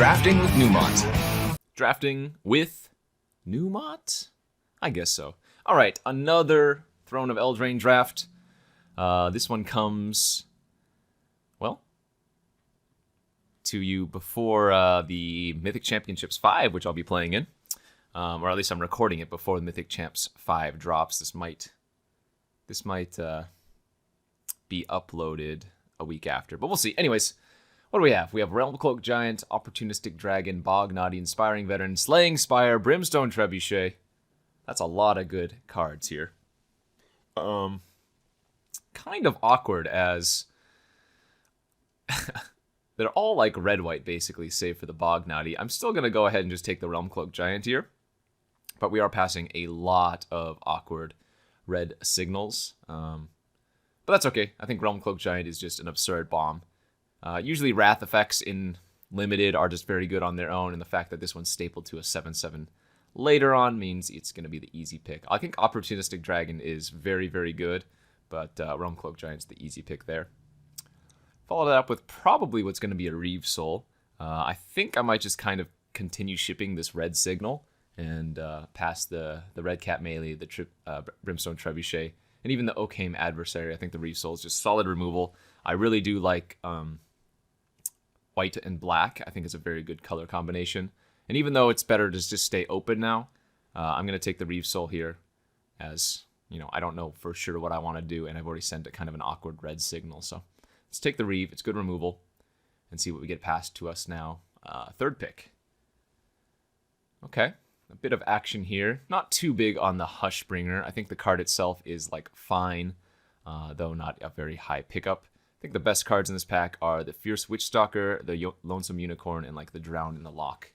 Drafting with Numot. Drafting with Numot? I guess so. Alright, another Throne of Edlraine draft. This one comes, well, to you before the Mythic Championships 5, which I'll be playing in. Or at least I'm recording it before the Mythic Champs 5 drops. This might be uploaded a week after, but we'll see. Anyways, what do we have? We have Realm Cloak Giant, Opportunistic Dragon, Bog Naughty, Inspiring Veteran, Slaying Spire, Brimstone Trebuchet. That's a lot of good cards here. Kind of awkward as they're all like red-white basically, save for the Bog Naughty. I'm still going to go ahead and just take the Realm Cloak Giant here, but we are passing a lot of awkward red signals. But that's okay. I think Realm Cloak Giant is just an absurd bomb. Usually Wrath effects in Limited are just very good on their own, and the fact that this one's stapled to a 7/7 later on means it's going to be the easy pick. I think Opportunistic Dragon is very, very good, but Realm Cloak Giant's the easy pick there. Follow that up with probably what's going to be a Reeve Soul. I think I might just kind of continue shipping this red signal and pass the Red Cat Melee, the Brimstone Trebuchet, and even the Occam Adversary. I think the Reeve Soul is just solid removal. I really do like white and black. I think it's a very good color combination. And even though it's better to just stay open now, I'm going to take the Reeve Soul here as, I don't know for sure what I want to do, and I've already sent it kind of an awkward red signal. So let's take the Reeve. It's good removal, and see what we get passed to us now. Third pick. Okay, a bit of action here. Not too big on the Hushbringer. I think the card itself is like fine, though not a very high pickup. I think the best cards in this pack are the Fierce Witchstalker, the Lonesome Unicorn, and like the Drowned in the Loch.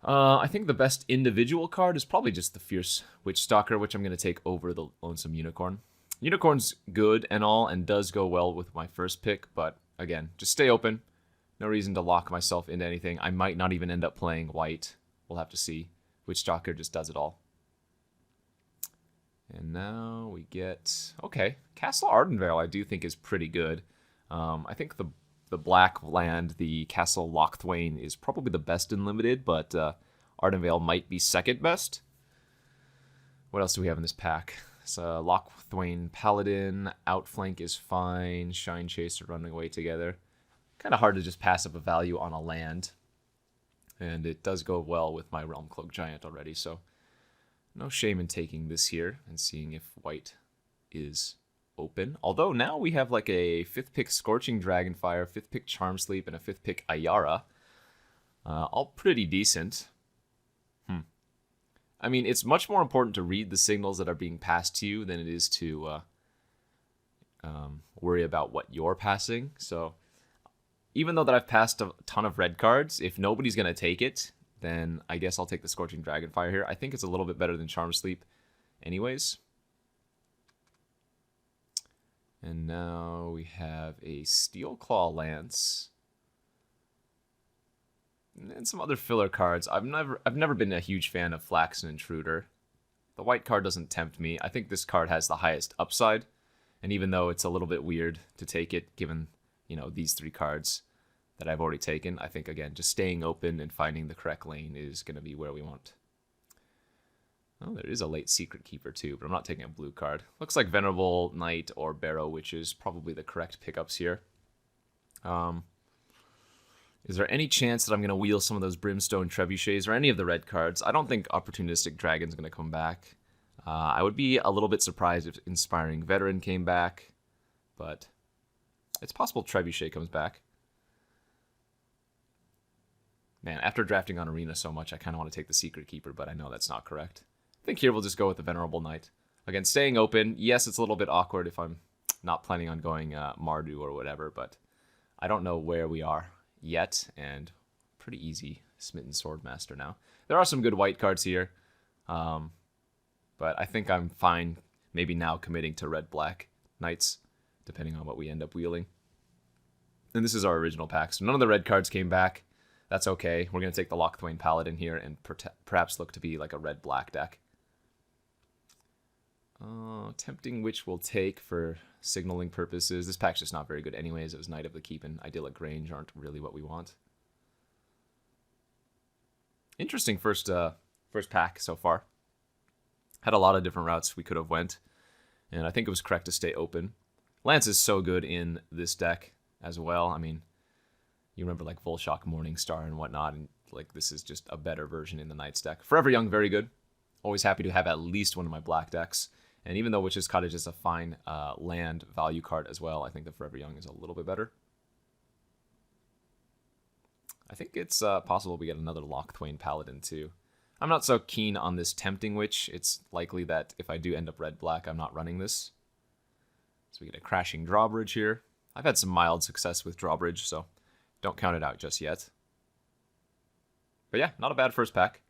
I think the best individual card is probably just the Fierce Witchstalker, which I'm going to take over the Lonesome Unicorn. Unicorn's good and all, and does go well with my first pick, but again, just stay open. No reason to lock myself into anything. I might not even end up playing white. We'll have to see. Witchstalker just does it all. And now we get, okay, Castle Ardenvale I do think is pretty good. I think the black land, the Castle Lochthwain, is probably the best in Limited, but Ardenvale might be second best. What else do we have in this pack? So Lochthwain Paladin, Outflank is fine, Shine Chaser running away together. Kind of hard to just pass up a value on a land. And it does go well with my Realm Cloak Giant already, so no shame in taking this here and seeing if white is open. Although now we have like a 5th pick Scorching Dragonfire, 5th pick Charm Sleep, and a 5th pick Ayara. All pretty decent. I mean, it's much more important to read the signals that are being passed to you than it is to worry about what you're passing. So even though that I've passed a ton of red cards, if nobody's going to take it, then I guess I'll take the Scorching Dragonfire here. I think it's a little bit better than Charm Sleep anyways. And now we have a Steelclaw Lance. And some other filler cards. I've never been a huge fan of Flaxen Intruder. The white card doesn't tempt me. I think this card has the highest upside. And even though it's a little bit weird to take it, given, these 3 cards that I've already taken, I think, again, just staying open and finding the correct lane is going to be where we want. Oh, there is a late Secret Keeper, too, but I'm not taking a blue card. Looks like Venerable Knight or Barrow, which is probably the correct pickups here. Is there any chance that I'm going to wheel some of those Brimstone Trebuchets or any of the red cards? I don't think Opportunistic Dragon's going to come back. I would be a little bit surprised if Inspiring Veteran came back, but it's possible Trebuchet comes back. Man, after drafting on Arena so much, I kind of want to take the Secret Keeper, but I know that's not correct. I think here we'll just go with the Venerable Knight. Again, staying open. Yes, it's a little bit awkward if I'm not planning on going Mardu or whatever, but I don't know where we are yet, and pretty easy Smitten Swordmaster now. There are some good white cards here, but I think I'm fine maybe now committing to red-black Knights, depending on what we end up wheeling. And this is our original pack, so none of the red cards came back. That's okay. We're going to take the Lochthwain Paladin here and perhaps look to be like a red-black deck. Tempting Witch we'll take for signaling purposes. This pack's just not very good anyways. It was Knight of the Keep and Idyllic Grange aren't really what we want. Interesting first pack so far. Had a lot of different routes we could have went, and I think it was correct to stay open. Lance is so good in this deck as well. I mean, you remember like Volshock Morningstar and whatnot, and like this is just a better version in the Knights deck. Forever Young, very good. Always happy to have at least one of my black decks. And even though Witch's Cottage is a fine land value card as well, I think the Forever Young is a little bit better. I think it's possible we get another Locthwain Paladin too. I'm not so keen on this Tempting Witch. It's likely that if I do end up red-black, I'm not running this. So we get a Crashing Drawbridge here. I've had some mild success with Drawbridge, so don't count it out just yet. But yeah, not a bad first pack.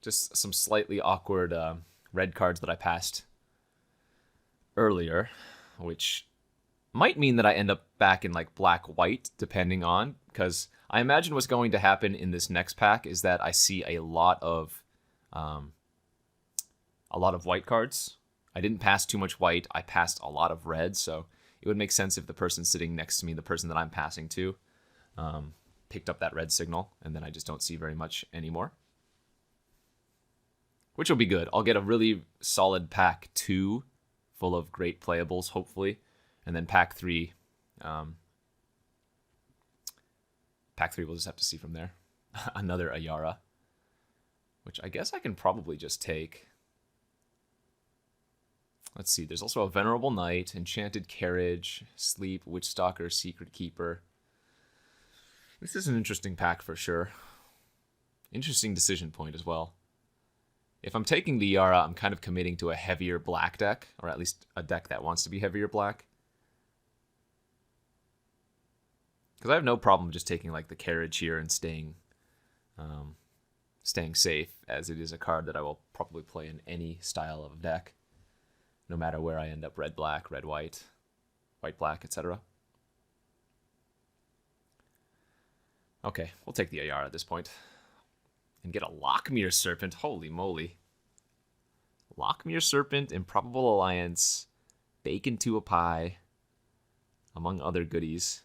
Just some slightly awkward red cards that I passed earlier, which might mean that I end up back in like black-white, depending on, because I imagine what's going to happen in this next pack is that I see a lot of white cards. I didn't pass too much white. I passed a lot of red, so it would make sense if the person sitting next to me, the person that I'm passing to, picked up that red signal, and then I just don't see very much anymore. Which will be good. I'll get a really solid pack 2 full of great playables, hopefully, and then pack 3. Pack 3 we'll just have to see from there. Another Ayara, which I guess I can probably just take. Let's see, there's also a Venerable Knight, Enchanted Carriage, Sleep, Witchstalker, Secret Keeper. This is an interesting pack for sure. Interesting decision point as well. If I'm taking the Yara, I'm kind of committing to a heavier black deck, or at least a deck that wants to be heavier black. Because I have no problem just taking like the Carriage here and staying safe, as it is a card that I will probably play in any style of deck, no matter where I end up, red-black, red-white, white-black, etc. Okay, we'll take the Ayara at this point. And get a Lockmere Serpent. Holy moly. Lockmere Serpent, Improbable Alliance, Bacon to a Pie, among other goodies.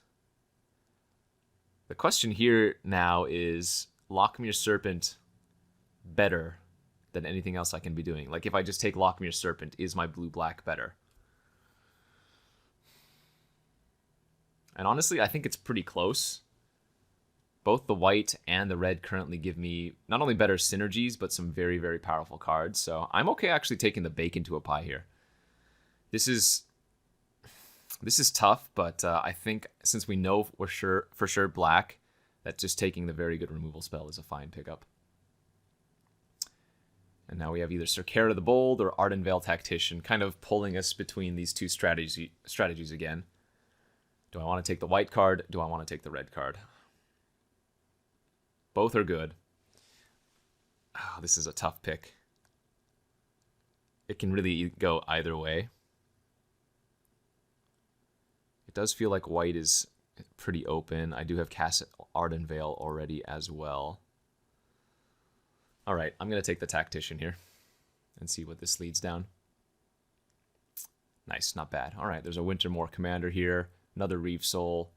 The question here now is, Lockmere Serpent better than anything else I can be doing? Like, if I just take Lockmere Serpent, is my blue-black better? And honestly, I think it's pretty close. Both the white and the red currently give me not only better synergies, but some very, very powerful cards. So I'm okay actually taking the Bacon to a Pie here. This is tough, but I think since we know for sure black, that just taking the very good removal spell is a fine pickup. And now we have either Circara the Bold or Ardenvale Tactician, kind of pulling us between these two strategies again. Do I want to take the white card? Do I want to take the red card? Both are good. Oh, this is a tough pick. It can really go either way. It does feel like white is pretty open. I do have cast Ardenvale already as well. All right, I'm going to take the Tactician here and see what this leads down. Nice, not bad. All right, there's a Wintermoor Commander here, another Reef Soul,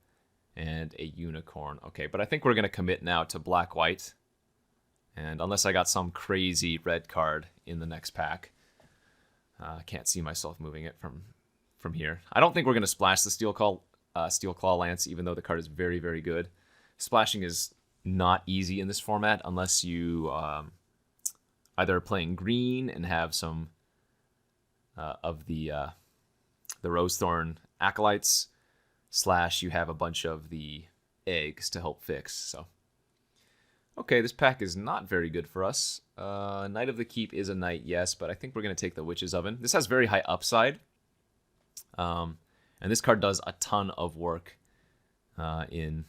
and a Unicorn. Okay, but I think we're going to commit now to black-white. And unless I got some crazy red card in the next pack, I can't see myself moving it from here. I don't think we're going to splash the Steel Claw Lance, even though the card is very, very good. Splashing is not easy in this format unless you either are playing green and have some of the Rosethorn Acolytes, / you have a bunch of the eggs to help fix. So, okay, this pack is not very good for us. Knight of the Keep is a knight, yes, but I think we're going to take the Witch's Oven. This has very high upside, and this card does a ton of work in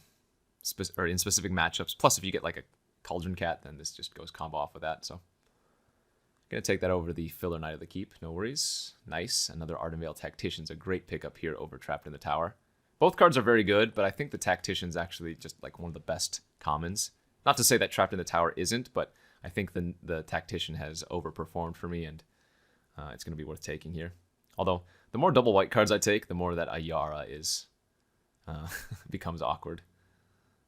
specific matchups. Plus, if you get like a Cauldron Cat, then this just goes combo off with that. So, going to take that over to the filler Knight of the Keep. No worries. Nice. Another Ardenvale Tactician's a great pickup here over Trapped in the Tower. Both cards are very good, but I think the Tactician's actually just like one of the best commons. Not to say that Trapped in the Tower isn't, but I think the Tactician has overperformed for me, and it's going to be worth taking here. Although, the more double white cards I take, the more that Ayara becomes awkward.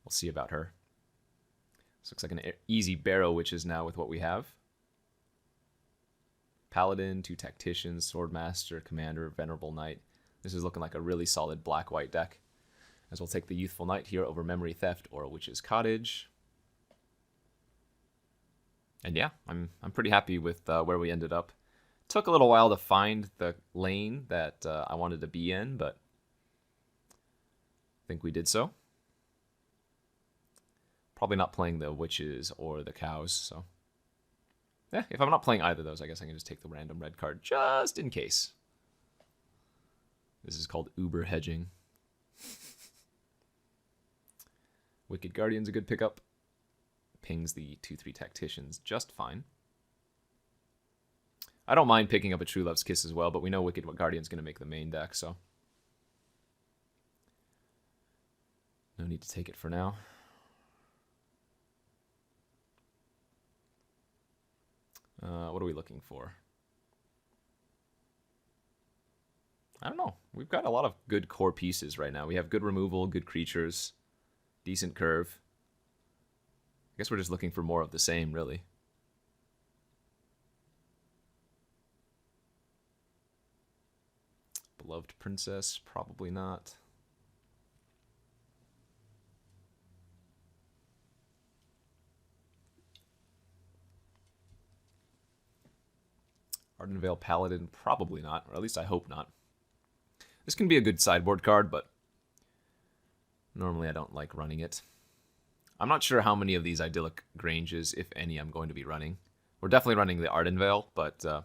We'll see about her. This looks like an easy Barrow Witches now with what we have. Paladin, 2 Tacticians, Swordmaster, Commander, Venerable Knight. This is looking like a really solid black-white deck. As we'll take the Youthful Knight here over Memory Theft or Witch's Cottage. And yeah, I'm pretty happy with where we ended up. Took a little while to find the lane that I wanted to be in, but I think we did so. Probably not playing the Witches or the Cows, so... yeah, if I'm not playing either of those, I guess I can just take the random red card, just in case. This is called Uber hedging. Wicked Guardian's a good pickup. Pings the 2/3 Tacticians just fine. I don't mind picking up a True Love's Kiss as well, but we know Wicked Guardian's going to make the main deck, so... no need to take it for now. What are we looking for? I don't know. We've got a lot of good core pieces right now. We have good removal, good creatures, decent curve. I guess we're just looking for more of the same, really. Beloved Princess, probably not. Ardenvale Paladin, probably not, or at least I hope not. This can be a good sideboard card, but normally I don't like running it. I'm not sure how many of these Idyllic Granges, if any, I'm going to be running. We're definitely running the Ardenvale, but the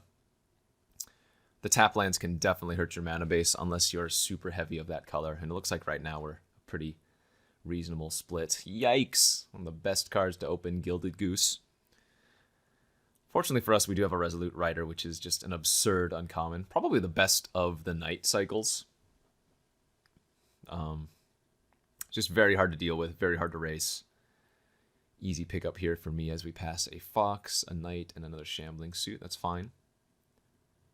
tap lands can definitely hurt your mana base unless you're super heavy of that color, and it looks like right now we're a pretty reasonable split. Yikes! One of the best cards to open, Gilded Goose. Fortunately for us, we do have a Resolute Rider, which is just an absurd uncommon. Probably the best of the night cycles. Just very hard to deal with, very hard to race. Easy pickup here for me as we pass a Fox, a Knight, and another Shambling Suit. That's fine.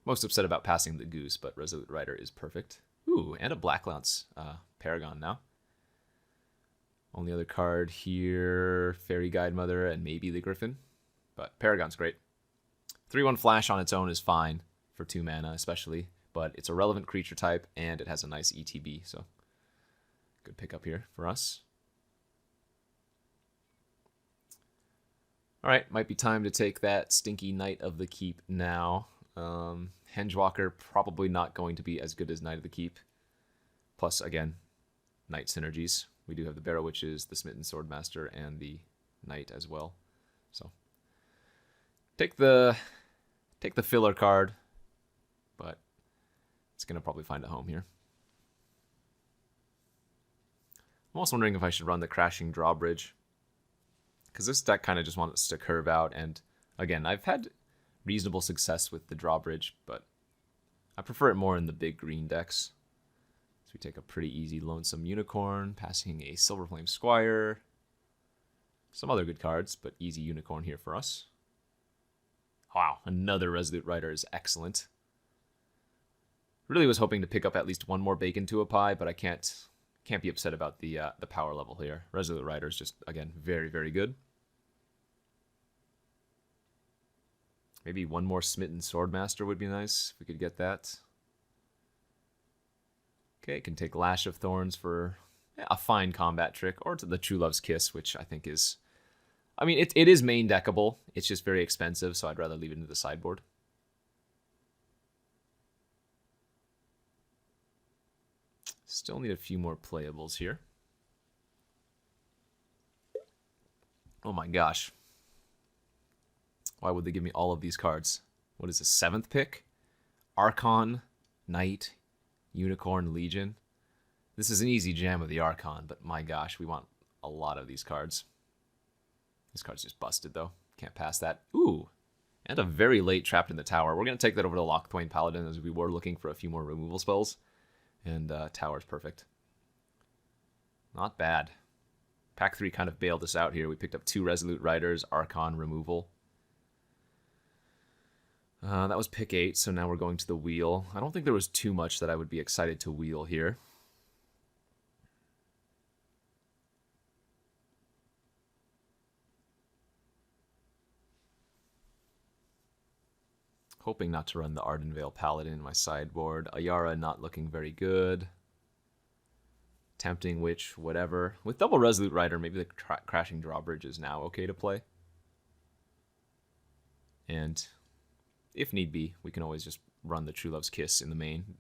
Most upset about passing the Goose, but Resolute Rider is perfect. Ooh, and a Black Lance Paragon now. Only other card here, Fairy Guide Mother, and maybe the Griffin. But Paragon's great. 3/1 Flash on its own is fine for 2 mana especially, but it's a relevant creature type and it has a nice ETB, so good pickup here for us. Alright, might be time to take that stinky Knight of the Keep now. Hengewalker probably not going to be as good as Knight of the Keep. Plus, again, Knight synergies. We do have the Barrow Witches, the Smitten Swordmaster, and the Knight as well. So take the filler card, but it's going to probably find a home here. I'm also wondering if I should run the Crashing Drawbridge, because this deck kind of just wants to curve out, and again, I've had reasonable success with the Drawbridge, but I prefer it more in the big green decks. So we take a pretty easy Lonesome Unicorn, passing a Silverflame Squire, some other good cards, but easy Unicorn here for us. Wow, another Resolute Rider is excellent. Really was hoping to pick up at least one more bacon to a pie, but I can't be upset about the power level here. Resolute Rider is just, again, very, very good. Maybe one more Smitten Swordmaster would be nice if we could get that. Okay, can take Lash of Thorns for a fine combat trick, or to the True Love's Kiss, which I think is... I mean, it is main deckable. It's just very expensive, so I'd rather leave it into the sideboard. Still need a few more playables here. Oh my gosh. Why would they give me all of these cards? What is this, 7th pick? Archon, Knight, Unicorn, Legion. This is an easy jam of the Archon, but my gosh, we want a lot of these cards. This card's just busted, though. Can't pass that. Ooh, and a very late Trapped in the Tower. We're going to take that over to Locthwain Paladin, as we were looking for a few more removal spells. And Tower's perfect. Not bad. Pack 3 kind of bailed us out here. We picked up 2 Resolute Riders, Archon, removal. That was pick 8, so now we're going to the wheel. I don't think there was too much that I would be excited to wheel here. Hoping not to run the Ardenvale Paladin in my sideboard. Ayara not looking very good. Tempting Witch, whatever. With double Resolute Rider, maybe the Crashing Drawbridge is now okay to play. And if need be, we can always just run the True Love's Kiss in the main.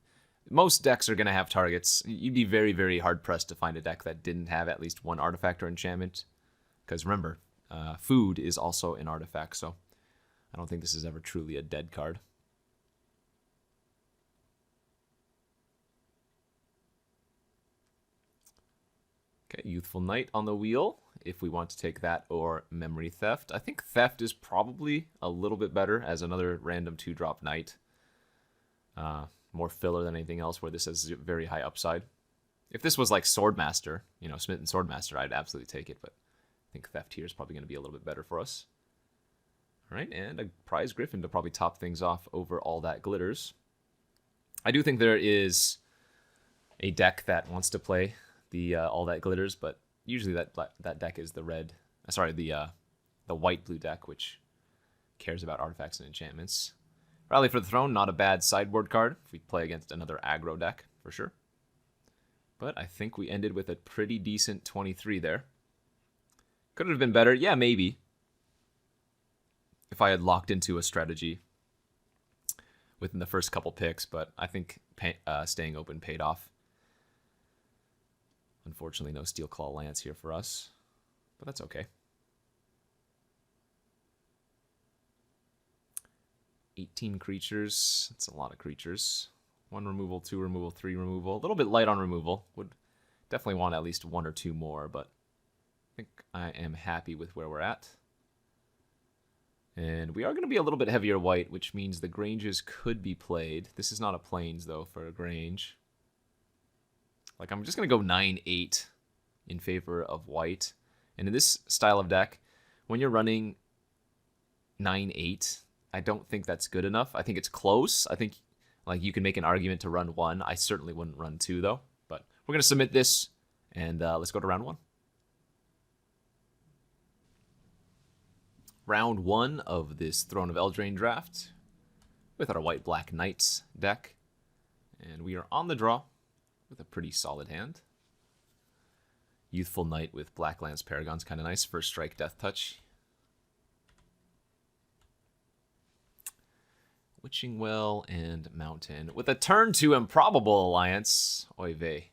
Most decks are going to have targets. You'd be very, very hard-pressed to find a deck that didn't have at least one artifact or enchantment. Because remember, food is also an artifact, so I don't think this is ever truly a dead card. Okay, Youthful Knight on the wheel, if we want to take that, or Memory Theft. I think Theft is probably a little bit better as another random 2-drop Knight. More filler than anything else, where this has very high upside. If this was like Swordmaster, you know, Smitten Swordmaster, I'd absolutely take it, but I think Theft here is probably going to be a little bit better for us. All right, and a Prize Griffin to probably top things off over All That Glitters. I do think there is a deck that wants to play the All That Glitters, but usually that deck is the white-blue deck, which cares about artifacts and enchantments. Rally for the Throne, not a bad sideboard card if we play against another aggro deck, for sure. But I think we ended with a pretty decent 23 there. Could it have been better? Yeah, maybe. If I had locked into a strategy within the first couple picks, but I think staying open paid off. Unfortunately, no Steel Claw Lance here for us, but that's okay. 18 creatures. That's a lot of creatures. 1 removal, 2 removal, 3 removal. A little bit light on removal. Would definitely want at least 1 or 2 more, but I think I am happy with where we're at. And we are going to be a little bit heavier white, which means the Granges could be played. This is not a Plains, though, for a Grange. Like, I'm just going to go 9-8 in favor of white. And in this style of deck, when you're running 9-8, I don't think that's good enough. I think it's close. I think like you can make an argument to run 1. I certainly wouldn't run 2, though. But we're going to submit this, and let's go to round 1. Round 1 of this Throne of Edlraine draft with our White-Black Knights deck. And we are on the draw with a pretty solid hand. Youthful Knight with Black Lance Paragon's kind of nice. First Strike, Death Touch. Witching Well and Mountain with a turn 2 Improbable Alliance. Oy vey.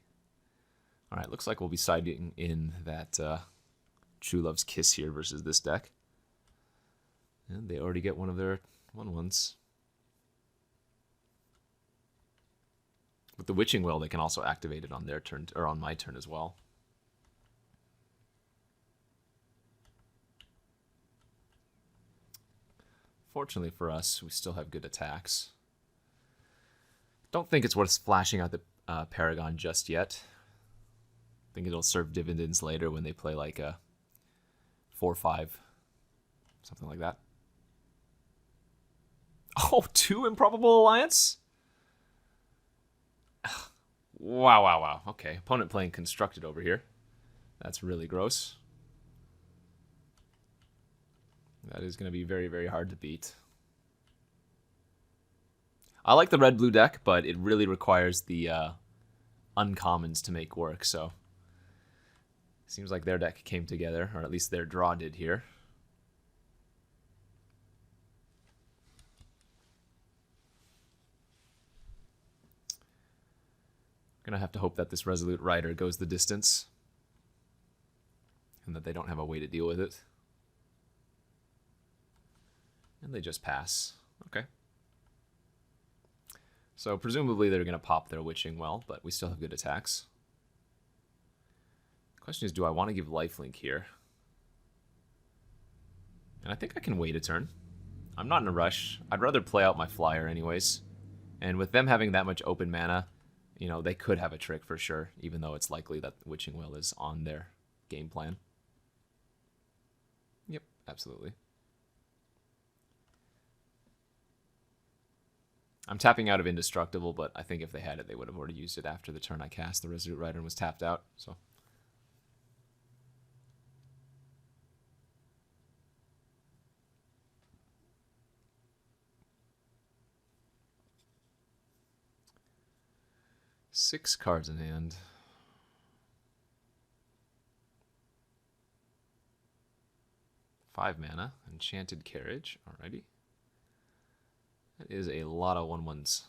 Alright, looks like we'll be siding in that True Love's Kiss here versus this deck. And they already get one of their 1/1s. With the Witching Well, they can also activate it on their turn, or on my turn as well. Fortunately for us, we still have good attacks. Don't think it's worth splashing out the Paragon just yet. I think it'll serve dividends later when they play like a 4/5, something like that. Oh, 2 Improbable Alliance? Wow, wow, wow. Okay, opponent playing Constructed over here. That's really gross. That is going to be very, very hard to beat. I like the red-blue deck, but it really requires the uncommons to make work, so seems like their deck came together, or at least their draw did here. Gonna have to hope that this Resolute Rider goes the distance and that they don't have a way to deal with it. And they just pass. Okay. So presumably they're gonna pop their Witching Well, but we still have good attacks. The question is, do I want to give lifelink here? And I think I can wait a turn. I'm not in a rush. I'd rather play out my flyer anyways. And with them having that much open mana, you know, they could have a trick for sure, even though it's likely that Witching Well is on their game plan. Yep, absolutely. I'm tapping out of Indestructible, but I think if they had it, they would have already used it after the turn I cast the Resolute Rider and was tapped out, so. 6 cards in hand. Five mana, Enchanted Carriage, alrighty. That is a lot of 1/1s.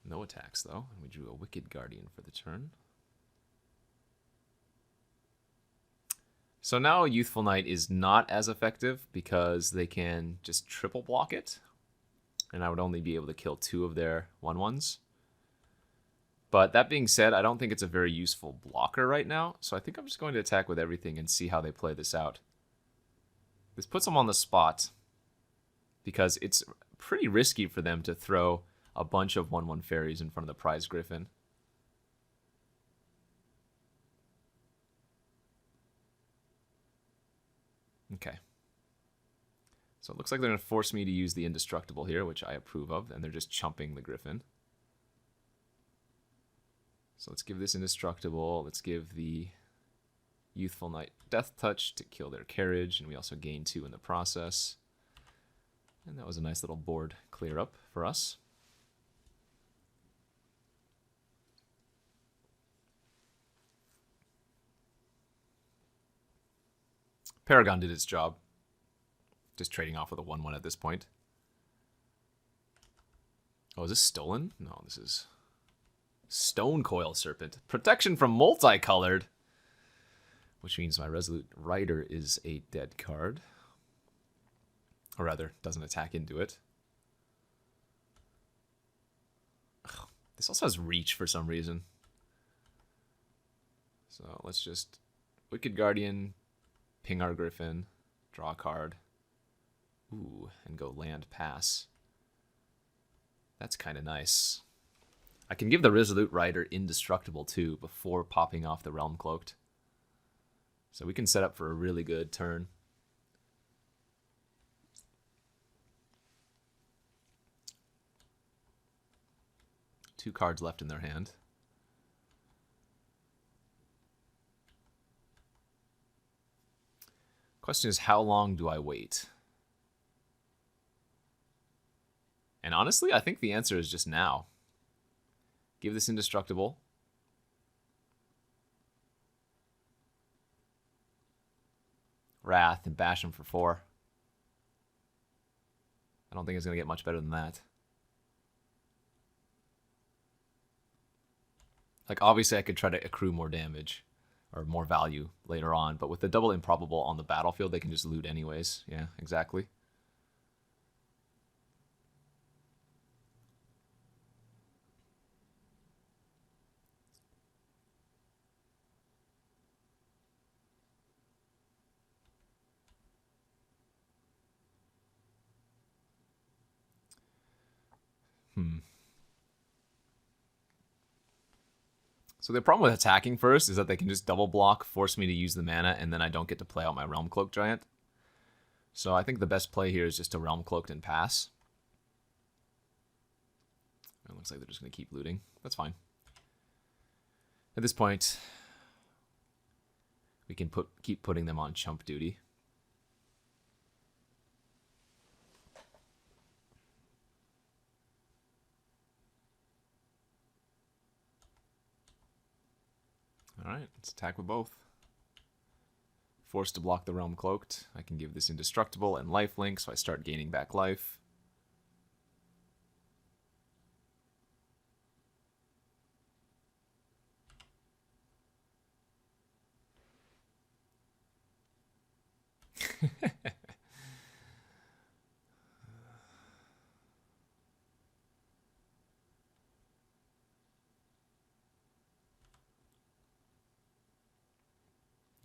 No attacks though, and we drew a Wicked Guardian for the turn. So now Youthful Knight is not as effective because they can just triple block it, and I would only be able to kill 2 of their 1/1s. But that being said, I don't think it's a very useful blocker right now, so I think I'm just going to attack with everything and see how they play this out. This puts them on the spot, because it's pretty risky for them to throw a bunch of 1/1 fairies in front of the prize griffin. Okay. So it looks like they're going to force me to use the indestructible here, which I approve of, and they're just chumping the griffin. So let's give this indestructible. Let's give the Youthful Knight Death Touch to kill their carriage, and we also gain 2 in the process. And that was a nice little board clear up for us. Paragon did its job. Just trading off with a 1/1 at this point. Oh, is this stolen? No, this is Stone Coil Serpent. Protection from multicolored, which means my Resolute Rider is a dead card. Or rather, doesn't attack into it. Ugh, this also has reach for some reason. So let's just Wicked Guardian, ping our Griffin, draw a card. Ooh, and go land pass. That's kind of nice. I can give the Resolute Rider indestructible too before popping off the Realm Cloaked. So we can set up for a really good turn. Two cards left in their hand. Question is, how long do I wait? And honestly, I think the answer is just now. Give this indestructible. Wrath and bash him for 4. I don't think it's going to get much better than that. Like, obviously I could try to accrue more damage or more value later on, but with the double improbable on the battlefield, they can just loot anyways. Yeah, exactly. So the problem with attacking first is that they can just double block, force me to use the mana, and then I don't get to play out my Realm Cloaked Giant. So I think the best play here is just to Realm Cloaked and pass. It looks like they're just going to keep looting. That's fine. At this point, we can keep putting them on chump duty. Alright, let's attack with both. Forced to block the Realm Cloaked. I can give this indestructible and lifelink, so I start gaining back life.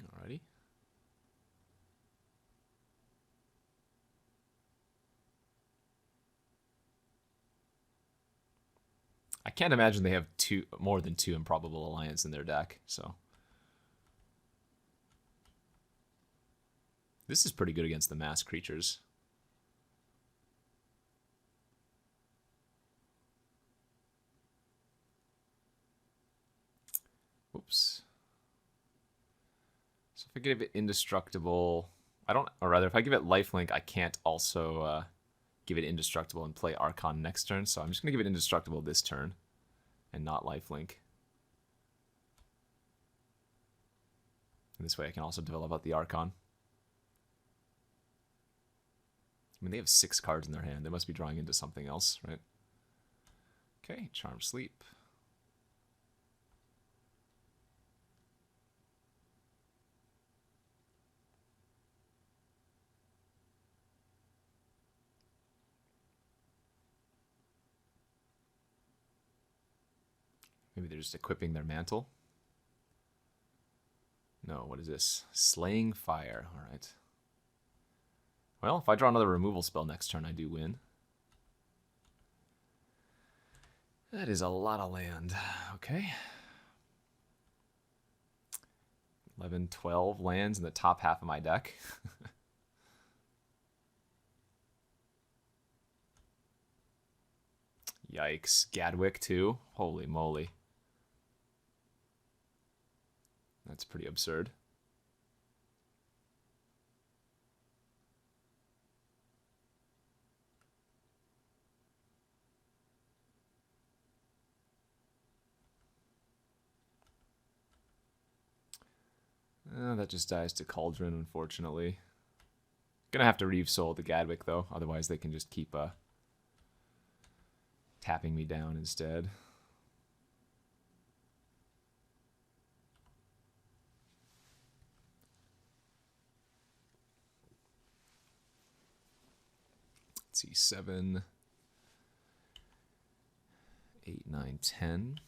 Alrighty. I can't imagine they have more than two Improbable Alliance in their deck, so this is pretty good against the mass creatures. Whoops. So if I give it indestructible, or rather, if I give it lifelink, I can't also give it indestructible and play Archon next turn. So I'm just gonna give it indestructible this turn. and not lifelink. And this way I can also develop out the Archon. I mean, they have 6 cards in their hand. They must be drawing into something else, right? Okay, Charm Sleep. Maybe they're just equipping their mantle. No, what is this? Slaying Fire. All right. Well, if I draw another removal spell next turn, I do win. That is a lot of land. Okay. 11, 12 lands in the top half of my deck. Yikes. Gadwick, too. Holy moly. That's pretty absurd. That just dies to Cauldron, unfortunately. Gonna have to Reeve Soul the Gadwick, though. Otherwise, they can just keep tapping me down instead. Let's see, 7, 8, 9, 10.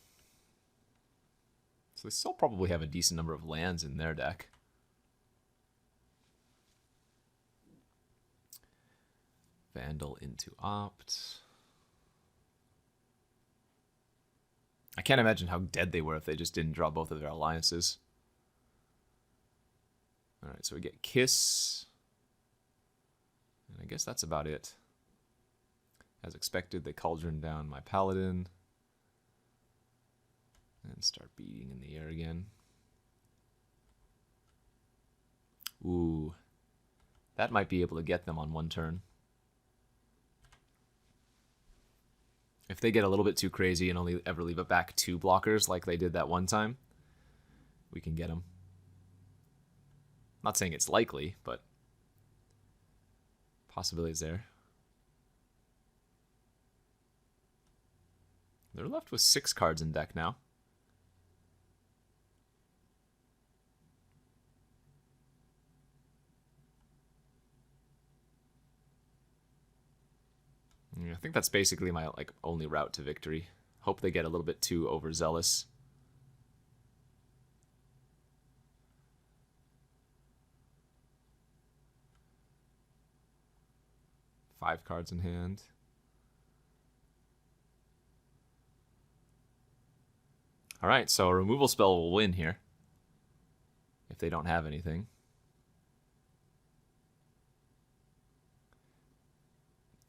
So they still probably have a decent number of lands in their deck. Vandal into Opt. I can't imagine how dead they were if they just didn't draw both of their alliances. Alright, so we get Kiss. And I guess that's about it. As expected, they Cauldron down my Paladin. And start beating in the air again. Ooh. That might be able to get them on one turn. If they get a little bit too crazy and only ever leave it back 2 blockers like they did that one time, we can get them. Not saying it's likely, but possibilities there. They're left with 6 cards in deck now. I think that's basically my only route to victory. Hope they get a little bit too overzealous. Five cards in hand. All right, so a removal spell will win here if they don't have anything.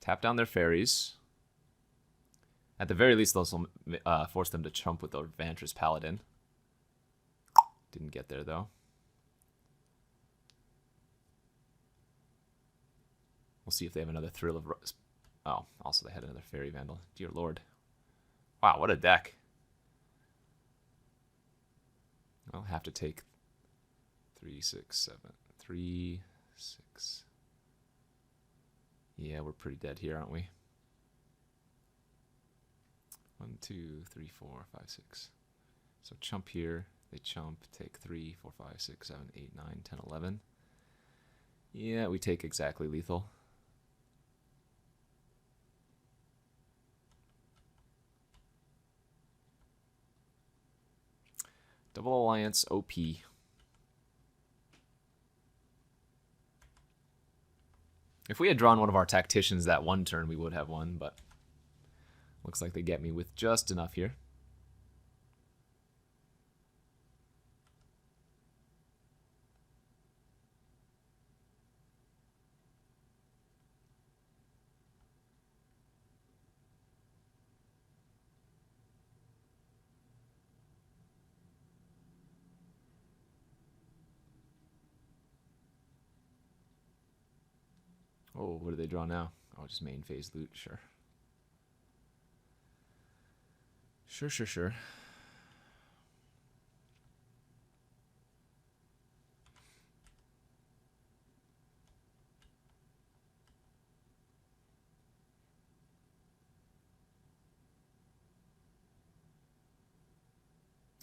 Tap down their fairies. At the very least, those will force them to chump with the Vantress Paladin. Didn't get there, though. We'll see if they have another Thrill of... Oh, also they had another Fairy Vandal. Dear Lord. Wow, what a deck. I'll have to take 3, 6, 7. 3, 6... Yeah, we're pretty dead here, aren't we? 1, 2, 3, 4, 5, 6. So chump here. They chump. Take 3, 4, 5, 6, 7, 8, 9, 10, 11. Yeah, we take exactly lethal. Double Alliance OP. If we had drawn one of our tacticians that one turn, we would have won, but looks like they get me with just enough here. Oh, what do they draw now? Oh, just main phase loot, sure. Sure.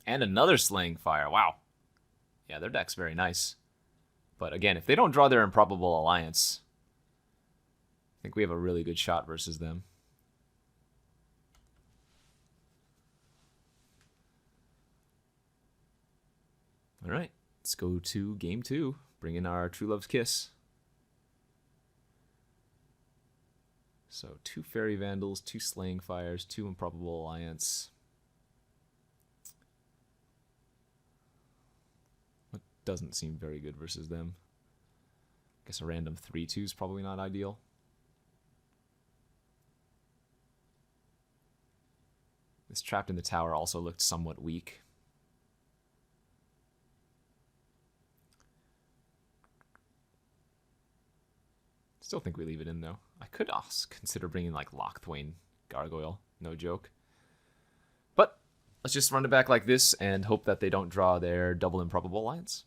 And another Slaying Fire. Wow. Yeah, their deck's very nice. But again, if they don't draw their Improbable Alliance, I think we have a really good shot versus them. All right, let's go to game 2. Bring in our True Love's Kiss. So 2 Fairy Vandals, 2 Slaying Fires, 2 Improbable Alliance. What doesn't seem very good versus them? I guess a random 3/2 is probably not ideal. This Trapped in the Tower also looked somewhat weak. Still think we leave it in, though. I could also consider bringing, like, Lochthwain Gargoyle. No joke. But let's just run it back like this and hope that they don't draw their double Improbable Alliance.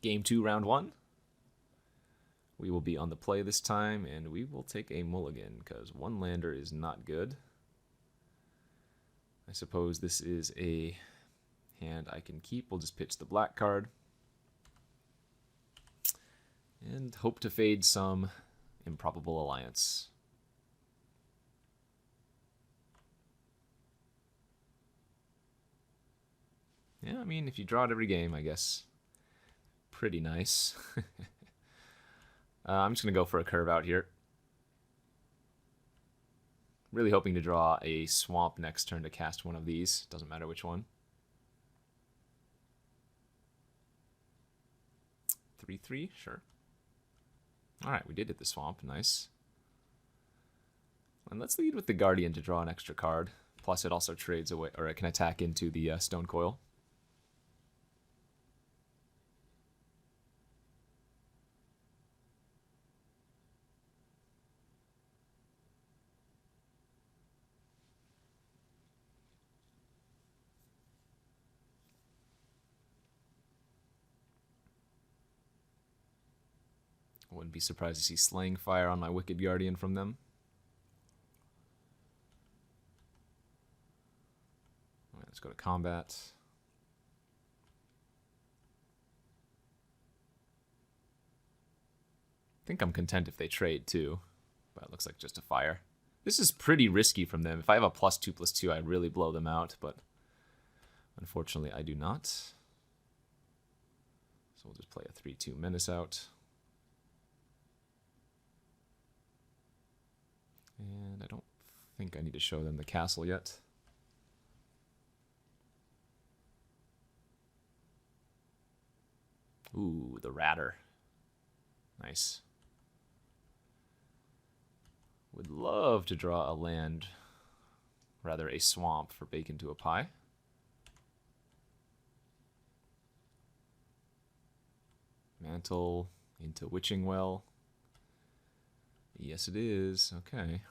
Game 2, round 1. We will be on the play this time, and we will take a mulligan, because one lander is not good. I suppose this is a hand I can keep. We'll just pitch the black card. And hope to fade some Improbable Alliance. Yeah, I mean, if you draw it every game, I guess. Pretty nice. I'm just going to go for a curve out here. Really hoping to draw a swamp next turn to cast one of these. Doesn't matter which one. 3/3? Sure. Alright, we did hit the swamp. Nice. And let's lead with the Guardian to draw an extra card. Plus it also trades away, or it can attack into the Stone Coil. Wouldn't be surprised to see Slaying Fire on my Wicked Guardian from them. All right, let's go to combat. I think I'm content if they trade too, but it looks like just a fire. This is pretty risky from them. If I have a +2/+2, I really blow them out, but unfortunately I do not. So we'll just play a 3/2 Menace out. And I don't think I need to show them the castle yet. Ooh, the Ratter. Nice. Would love to draw a land, rather a swamp, for Bacon to a Pie. Mantle into Witching Well. Yes, it is. Okay.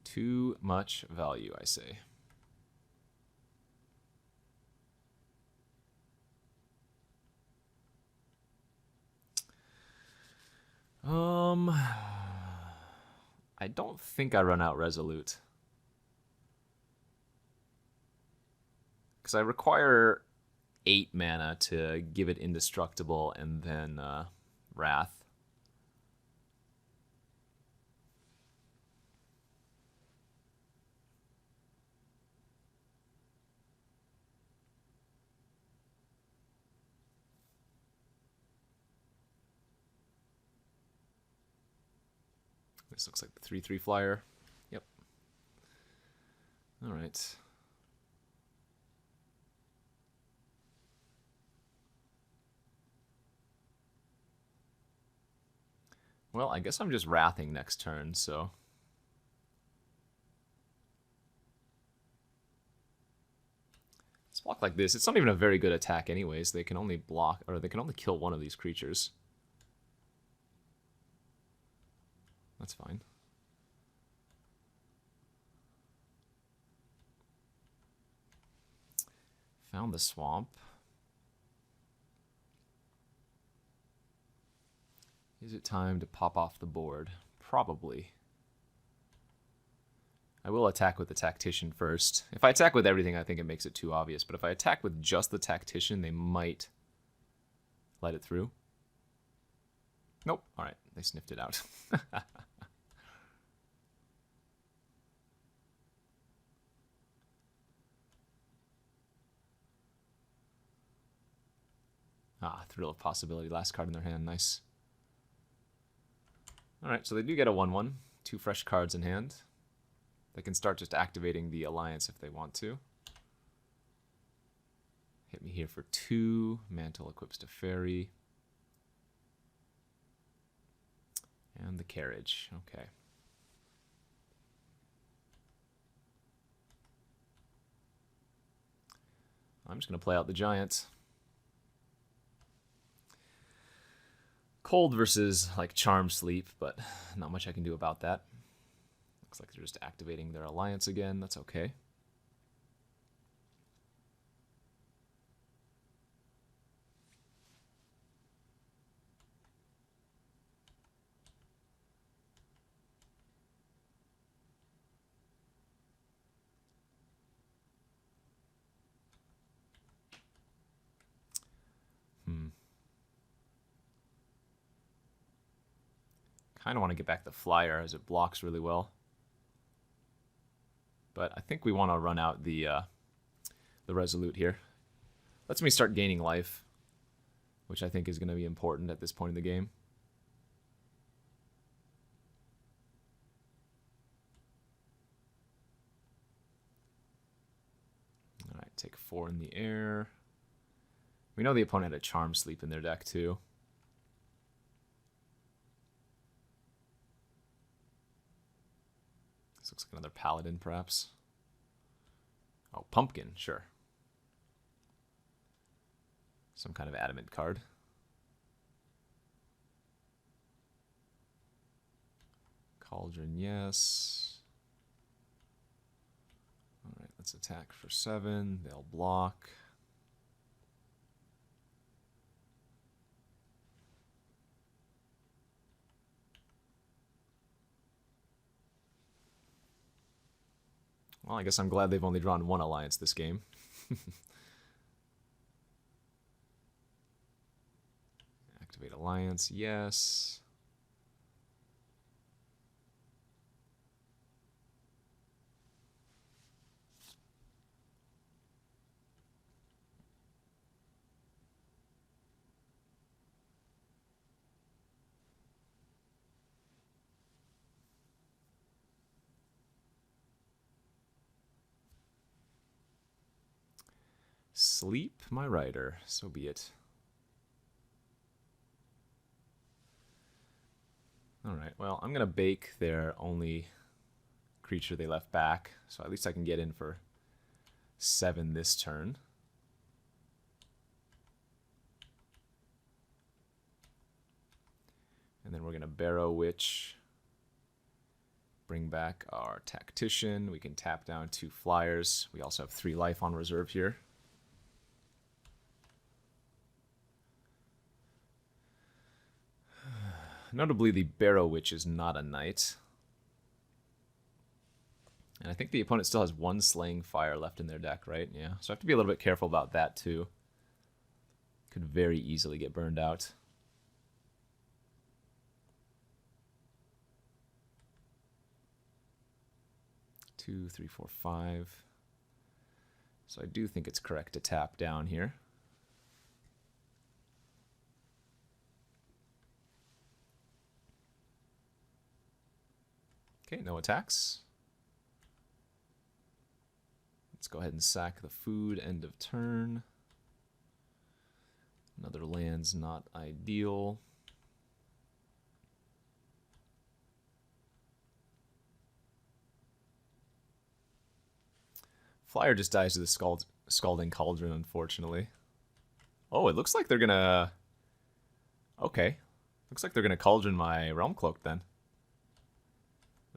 Too much value, I say. I don't think I run out Resolute. Because I require 8 mana to give it Indestructible and then Wrath. This looks like the 3/3 flyer. Yep. All right. Well, I guess I'm just wrathing next turn, so... Let's block like this. It's not even a very good attack anyways. They can only block, or they can only kill one of these creatures. That's fine. Found the swamp. Is it time to pop off the board? Probably. I will attack with the Tactician first. If I attack with everything, I think it makes it too obvious. But if I attack with just the Tactician, they might let it through. Nope. All right. They sniffed it out. Ah, Thrill of Possibility. Last card in their hand. Nice. All right. So they do get a 1/1. 2 fresh cards in hand. They can start just activating the Alliance if they want to. Hit me here for 2. Mantle equips to Fairy. And the Carriage. Okay. I'm just going to play out the Giant. Cold versus, like, Charm Sleep, but not much I can do about that. Looks like they're just activating their Alliance again. That's okay. Kind of want to get back the Flyer as it blocks really well. But I think we want to run out the Resolute here. Lets me start gaining life, which I think is going to be important at this point in the game. All right, take 4 in the air. We know the opponent had a Charm Sleep in their deck too. This looks like another Paladin, perhaps. Oh, Pumpkin, sure. Some kind of adamant card. Cauldron, yes. All right, let's attack for 7. They'll block. Well, I guess I'm glad they've only drawn 1 Alliance this game. Activate Alliance, yes. Sleep, my rider. So be it. Alright, well, I'm going to bake their only creature they left back, so at least I can get in for 7 this turn. And then we're going to Barrow Witch. Bring back our Tactician. We can tap down 2 flyers. We also have 3 life on reserve here. Notably, the Barrow Witch is not a knight. And I think the opponent still has 1 Slaying Fire left in their deck, right? Yeah, so I have to be a little bit careful about that, too. Could very easily get burned out. Two, 3, 4, 5. So I do think it's correct to tap down here. Okay, no attacks. Let's go ahead and sack the food, end of turn. Another land's not ideal. Flyer just dies to the Scalding Cauldron, unfortunately. Oh, it looks like they're gonna... Okay. Looks like they're gonna Cauldron my Realm Cloak then.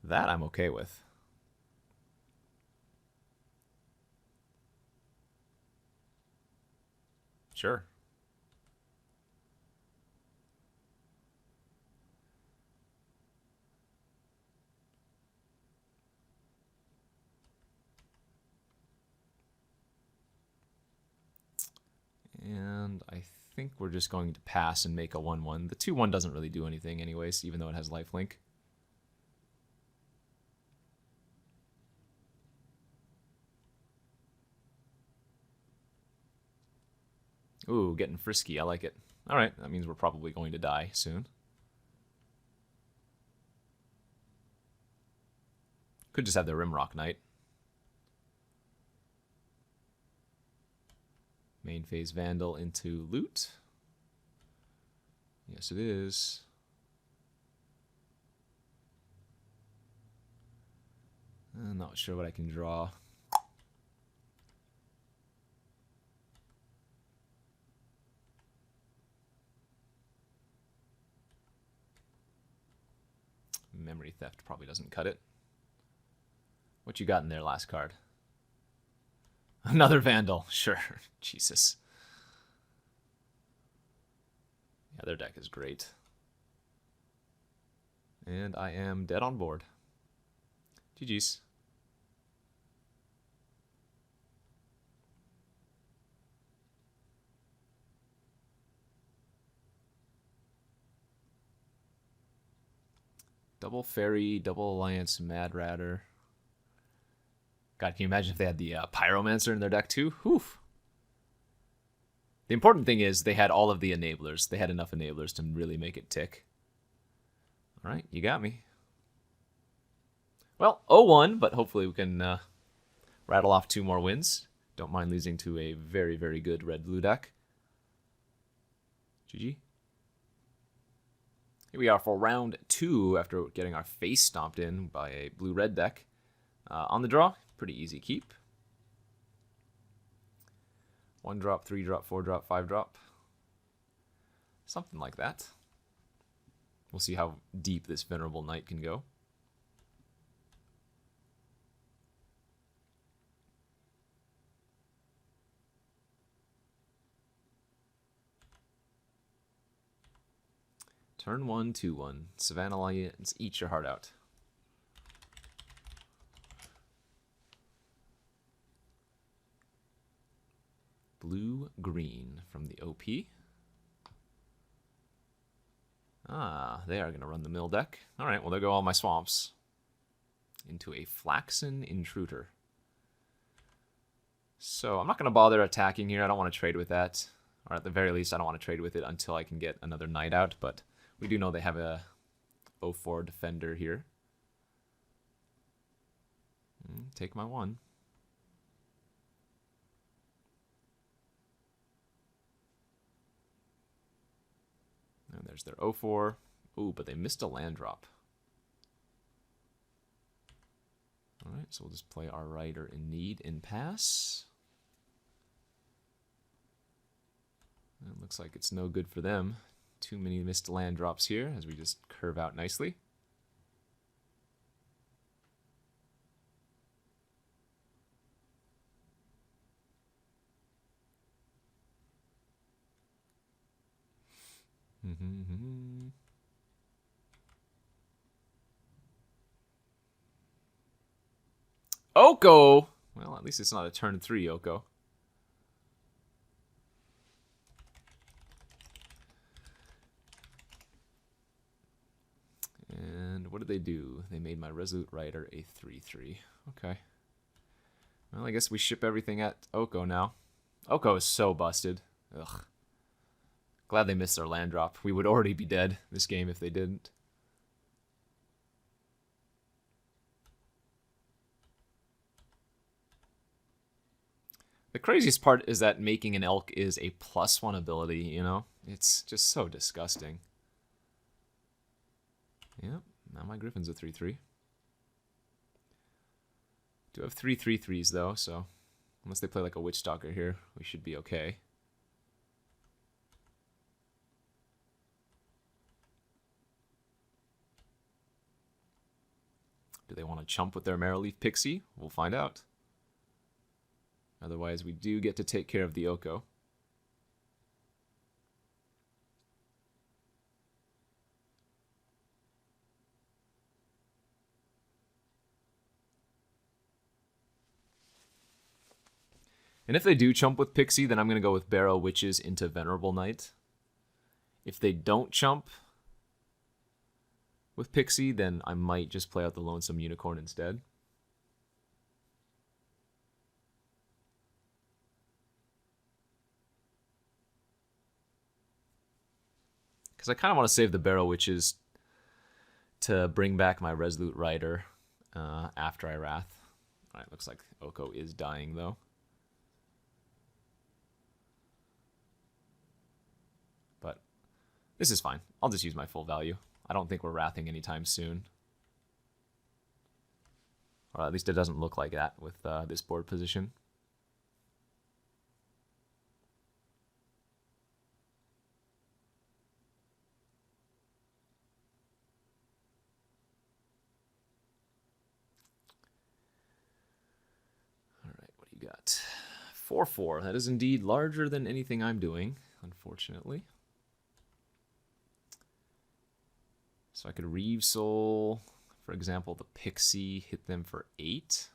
That I'm okay with. Sure. And I think we're just going to pass and make a 1/1. The 2/1 doesn't really do anything anyways, even though it has lifelink. Ooh, getting frisky. I like it. Alright, that means we're probably going to die soon. Could just have the Rimrock Knight. Main phase Vandal into loot. Yes, it is. I'm not sure what I can draw. Memory Theft probably doesn't cut it. What you got in there, last card? Another Vandal. Sure. Jesus. Yeah, their deck is great. And I am dead on board. GG's. Double Fairy, Double Alliance, Mad Ratter. God, can you imagine if they had the Pyromancer in their deck too? Whew. The important thing is they had all of the enablers. They had enough enablers to really make it tick. All right, you got me. Well, 0-1, but hopefully we can rattle off 2 more wins. Don't mind losing to a very, very good red-blue deck. GG. Here we are for round 2 after getting our face stomped in by a blue-red deck. On the draw, pretty easy keep. 1 drop, 3 drop, 4 drop, 5 drop. Something like that. We'll see how deep this Venerable Knight can go. Turn 1, 2-1. Savannah Alliance, eat your heart out. Blue-green from the OP. Ah, they are going to run the mill deck. All right, well, there go all my swamps. Into a Flaxen Intruder. So I'm not going to bother attacking here. I don't want to trade with that. Or at the very least, I don't want to trade with it until I can get another knight out. But we do know they have a 0-4 defender here. Take my 1. And there's their 0-4. Ooh, but they missed a land drop. Alright, so we'll just play our Rider in Need in pass. It looks like it's no good for them. Too many missed land drops here as we just curve out nicely. Oko! Well, at least it's not a turn 3 Oko. And what did they do? They made my Resolute Rider a 3-3. Okay. Well, I guess we ship everything at Oko now. Oko is so busted. Ugh. Glad they missed their land drop. We would already be dead this game if they didn't. The craziest part is that making an elk is a +1 ability, you know? It's just so disgusting. Yep, now my Griffin's a 3-3. Do have 3 3-3s though, so Unless they play like a Witch Stalker here, we should be okay. Do they want to chump with their Marrowleaf Pixie? We'll find out. Otherwise, we do get to take care of the Oko. And if they do chump with Pixie, then I'm going to go with Barrow Witches into Venerable Knight. If they don't chump with Pixie, then I might just play out the Lonesome Unicorn instead. Because I kind of want to save the Barrow Witches to bring back my Resolute Rider after I Wrath. Alright, looks like Oko is dying though. But this is fine. I'll just use my full value. I don't think we're wrathing anytime soon. Or at least it doesn't look like that with this board position. Alright, what do you got? 4/4. That is indeed larger than anything I'm doing, unfortunately. So I could Reave Soul, for example, the Pixie, hit them for 8.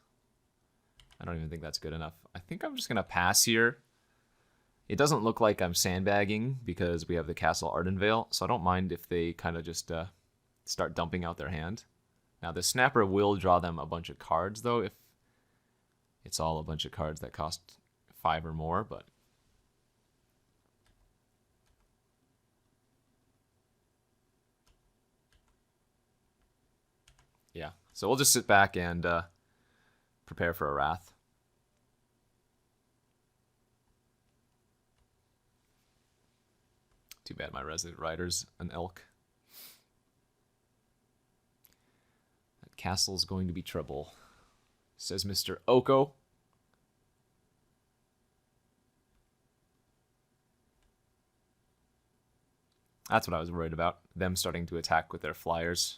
I don't even think that's good enough. I think I'm just going to pass here. It doesn't look like I'm sandbagging because we have the Castle Ardenvale, so I don't mind if they kind of just start dumping out their hand. Now, the Snapper will draw them a bunch of cards, though, if it's all a bunch of cards that cost 5 or more, but... yeah, so we'll just sit back and prepare for a Wrath. Too bad my Resolute Rider's an elk. That castle's going to be trouble, says Mr. Oko. That's what I was worried about, them starting to attack with their flyers.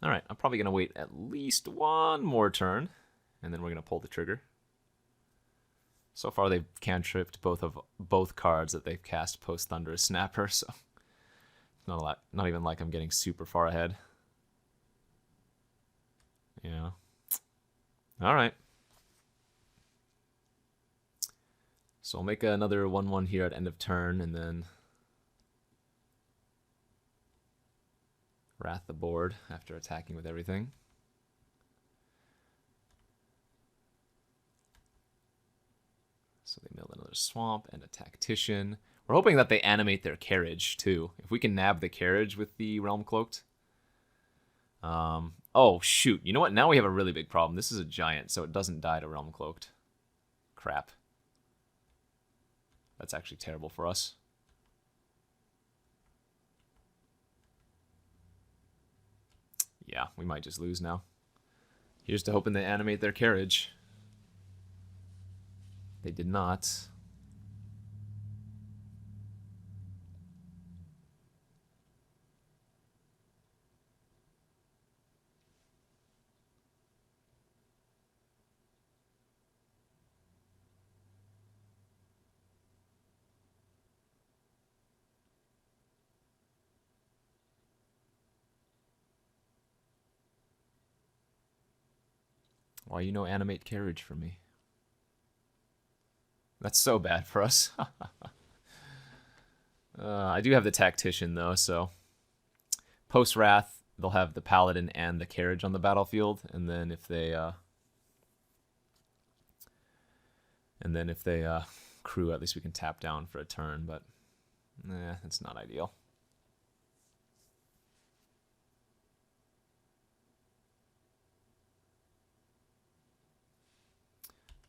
Alright, I'm probably going to wait at least one more turn, and then we're going to pull the trigger. So far they've cantripped both cards that they've cast post Thunderous Snapper, so it's not even like I'm getting super far ahead. Yeah. Alright. So I'll make another 1/1 here at end of turn, and then Wrath the board after attacking with everything. So they milled another Swamp and a Tactician. We're hoping that they animate their Carriage, too. If we can nab the Carriage with the Realm Cloaked. Oh, shoot. You know what? Now we have a really big problem. This is a giant, so it doesn't die to Realm Cloaked. Crap. That's actually terrible for us. Yeah, we might just lose now. Here's to hoping they animate their Carriage. They did not. Why you no animate Carriage for me? That's so bad for us. I do have the Tactician, though, so... post-Wrath, they'll have the Paladin and the Carriage on the battlefield, and then if they... crew, at least we can tap down for a turn, but... that's not ideal.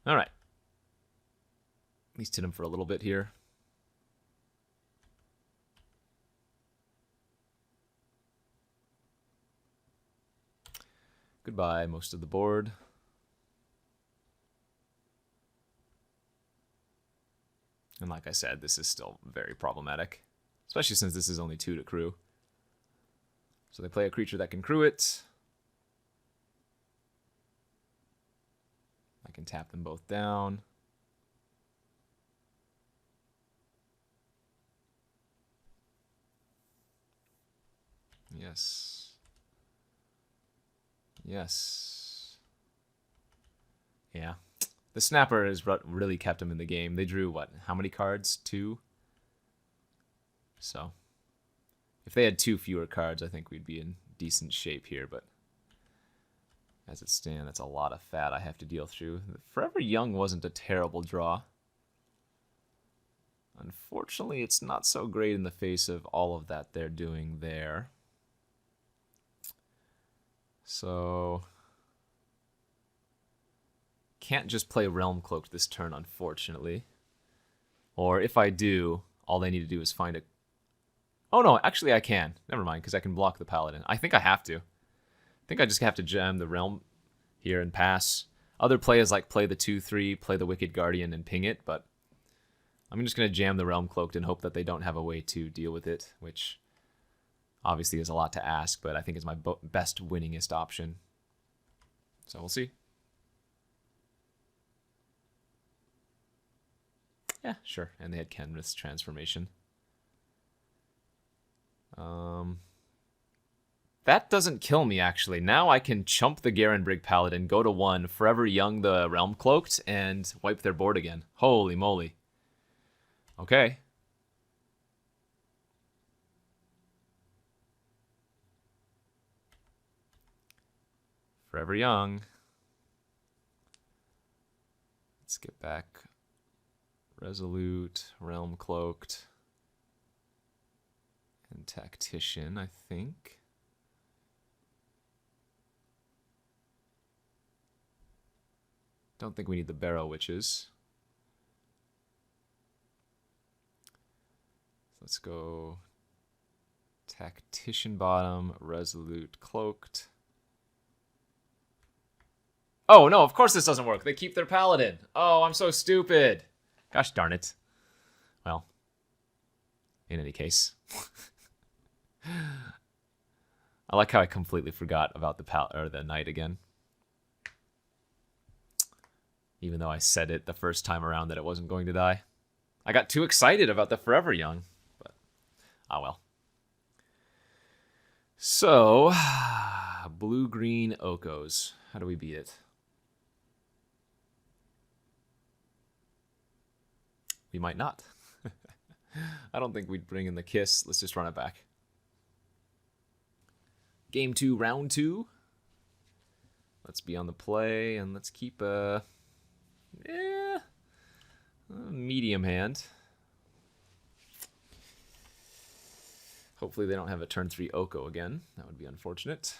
Alright. At least hit him for a little bit here. Goodbye, most of the board. And like I said, this is still very problematic, especially since this is only 2 to crew. So they play a creature that can crew it. I can tap them both down. Yes. Yes. Yeah. The snapper is what really kept him in the game. They drew, what, how many cards? 2? So, if they had 2 fewer cards, I think we'd be in decent shape here, but as it stands, that's a lot of fat I have to deal through. Forever Young wasn't a terrible draw. Unfortunately, it's not so great in the face of all of that they're doing there. So, can't just play Realm Cloaked this turn, unfortunately. Or if I do, all they need to do is find a... Oh no, actually I can. Never mind, because I can block the Paladin. I think I have to. I think I just have to jam the Realm here and pass. Other plays like play the 2/3, play the Wicked Guardian and ping it, but I'm just going to jam the Realm Cloaked and hope that they don't have a way to deal with it, which obviously is a lot to ask, but I think is my best winningest option. So we'll see. Yeah, sure. And they had Kenrith's transformation. That doesn't kill me, actually. Now I can chump the Garenbrig Paladin, go to 1, Forever Young the Realm Cloaked, and wipe their board again. Holy moly. Okay. Forever Young. Let's get back. Resolute, Realm Cloaked, and Tactician, I think. Don't think we need the Barrow Witches. Let's go Tactician bottom, Resolute Cloaked. Oh, no, of course this doesn't work. They keep their Paladin. Oh, I'm so stupid. Gosh darn it. Well, in any case. I like how I completely forgot about the Knight again. Even though I said it the first time around that it wasn't going to die. I got too excited about the Forever Young. But, ah well. So, blue-green Okos. How do we beat it? We might not. I don't think we'd bring in the Kiss. Let's just run it back. Game 2, round 2. Let's be on the play, and let's keep a medium hand. Hopefully they don't have a turn 3 Oko again. That would be unfortunate.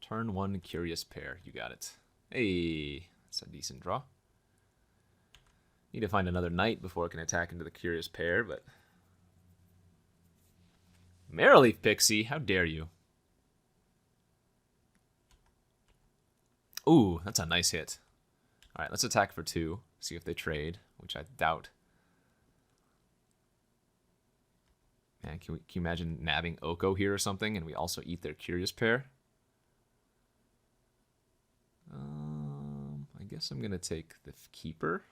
Turn 1 Curious Pair. You got it. Hey, that's a decent draw. Need to find another Knight before it can attack into the Curious Pair, but... Marileaf Pixie, how dare you? Ooh, that's a nice hit. Alright, let's attack for 2. See if they trade, which I doubt. Man, can you imagine nabbing Oko here or something, and we also eat their Curious Pair? I guess I'm going to take the Keeper.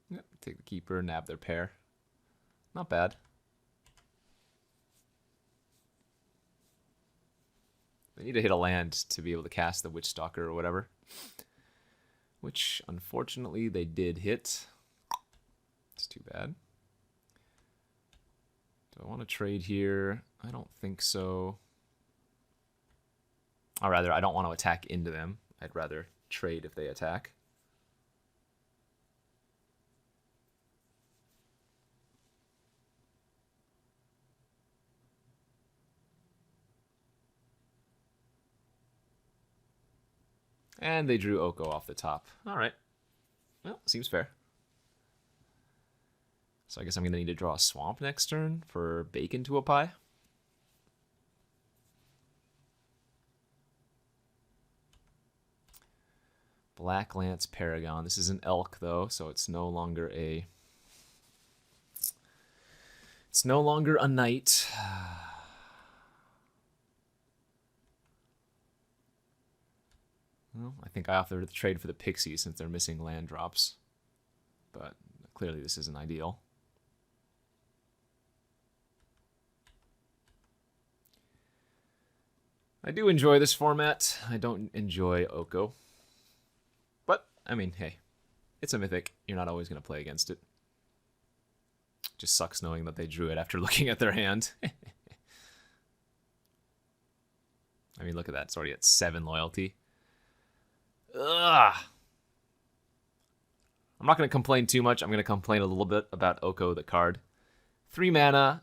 Yep, take the Keeper, nab their pair. Not bad. They need to hit a land to be able to cast the Witch Stalker or whatever. Which, unfortunately, they did hit. It's too bad. Do I want to trade here? I don't think so. Or rather, I don't want to attack into them. I'd rather trade if they attack. And they drew Oko off the top. All right. Well, seems fair. So I guess I'm going to need to draw a swamp next turn for bacon to a pie. Black Lance Paragon. This is an elk, though, so it's no longer a... It's no longer a knight. Well, I think I offered to trade for the Pixie since they're missing land drops. But clearly this isn't ideal. I do enjoy this format. I don't enjoy Oko. But, I mean, hey. It's a mythic. You're not always going to play against it. Just sucks knowing that they drew it after looking at their hand. I mean, look at that. It's already at 7 loyalty. Ugh. I'm not going to complain too much. I'm going to complain a little bit about Oko, the card. 3 mana.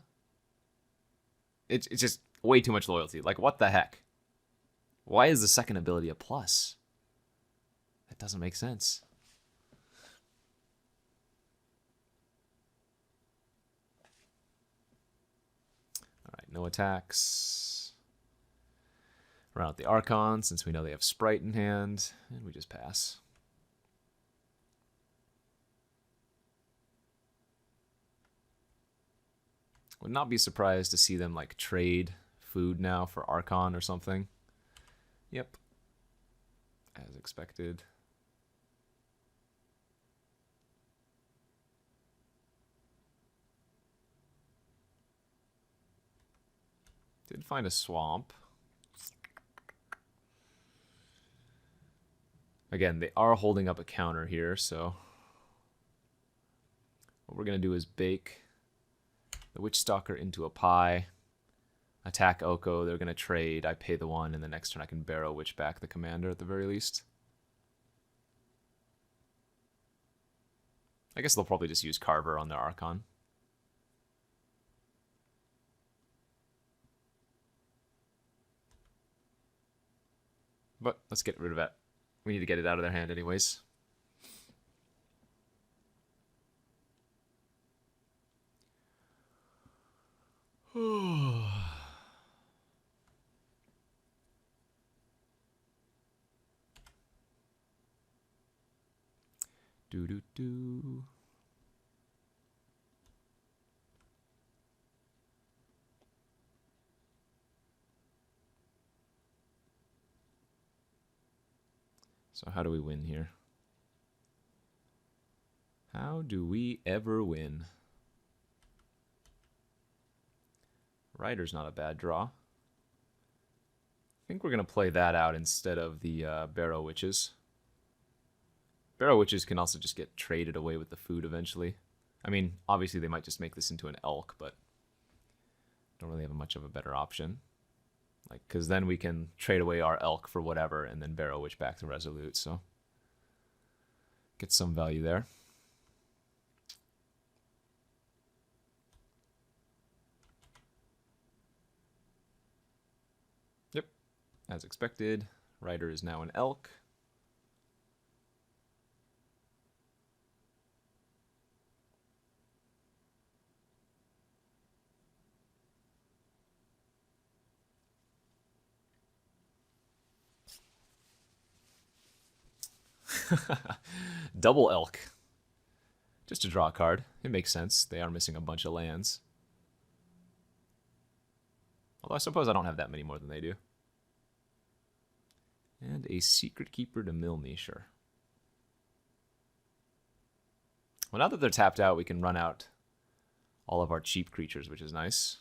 It's just way too much loyalty. Like, what the heck? Why is the second ability a plus? That doesn't make sense. Alright, no attacks. Run out the Archon, since we know they have Sprite in hand. And we just pass. Would not be surprised to see them, like, trade food now for Archon or something. Yep. As expected. Did find a swamp. Again, they are holding up a counter here, so what we're going to do is bake the Witch Stalker into a pie, attack Oko, they're going to trade, I pay the 1, and the next turn I can Barrow Witch back the commander at the very least. I guess they'll probably just use Carver on their Archon. But let's get rid of that. We need to get it out of their hand anyways. Do do do. So how do we win here? How do we ever win? Rider's not a bad draw. I think we're going to play that out instead of the Barrow Witches. Barrow Witches can also just get traded away with the food eventually. I mean, obviously they might just make this into an elk, but don't really have much of a better option. Like, because then we can trade away our elk for whatever and then Barrow Witch back to Resolute, so get some value there. Yep, as expected, Rider is now an elk. Double elk. Just to draw a card. It makes sense. They are missing a bunch of lands. Although I suppose I don't have that many more than they do. And a Secret Keeper to mill me, sure. Well, now that they're tapped out, we can run out all of our cheap creatures, which is nice.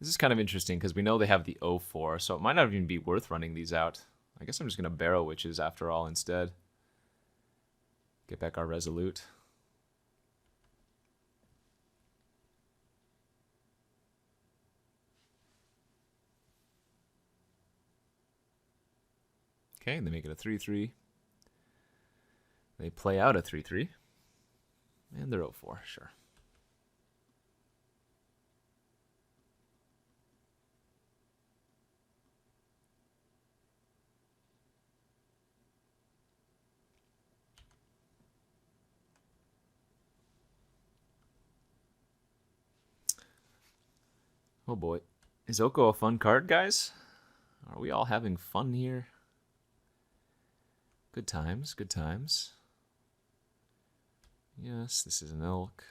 This is kind of interesting because we know they have the 0-4, so it might not even be worth running these out. I guess I'm just going to Barrow Witches after all instead. Get back our Resolute. Okay, they make it a 3-3. They play out a 3-3. And they're 0-4, sure. Oh boy. Is Oko a fun card, guys? Are we all having fun here? Good times, good times. Yes, this is an elk.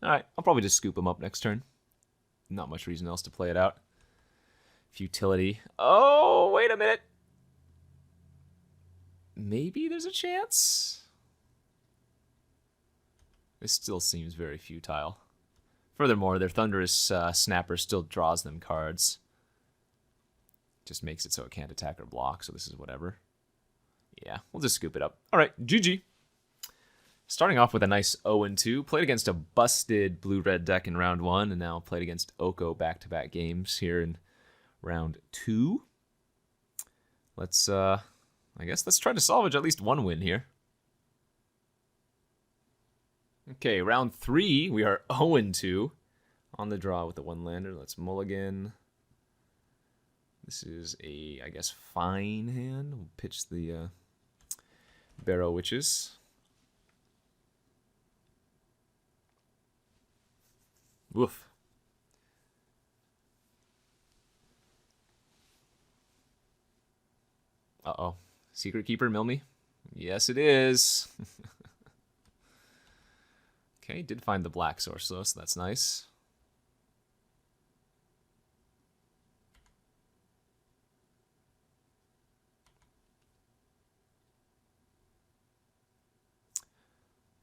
Alright, I'll probably just scoop him up next turn. Not much reason else to play it out. Futility. Oh, wait a minute. Maybe there's a chance? This still seems very futile. Furthermore, their Thunderous Snapper still draws them cards. Just makes it so it can't attack or block, so this is whatever. Yeah, we'll just scoop it up. Alright, GG. Starting off with a nice 0-2. Played against a busted blue-red deck in round 1, and now played against Oko back-to-back games here in round 2. Let's, I guess let's try to salvage at least one win here. Okay, round 3, we are 0-2 on the draw with the one-lander. Let's mulligan. This is a, I guess, fine hand. We'll pitch the Barrow Witches. Woof. Uh-oh. Secret Keeper, mill me? Yes, it is. Okay, did find the black source, though, so that's nice.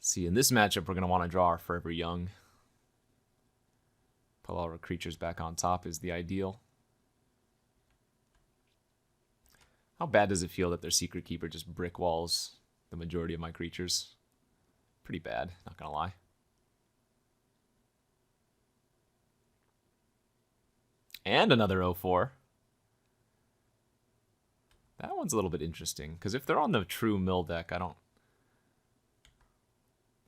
See, in this matchup, we're going to want to draw our Forever Young. Pull all our creatures back on top is the ideal. How bad does it feel that their Secret Keeper just brick walls the majority of my creatures? Pretty bad, not gonna lie. And another 0-4. That one's a little bit interesting, because if they're on the true mill deck, I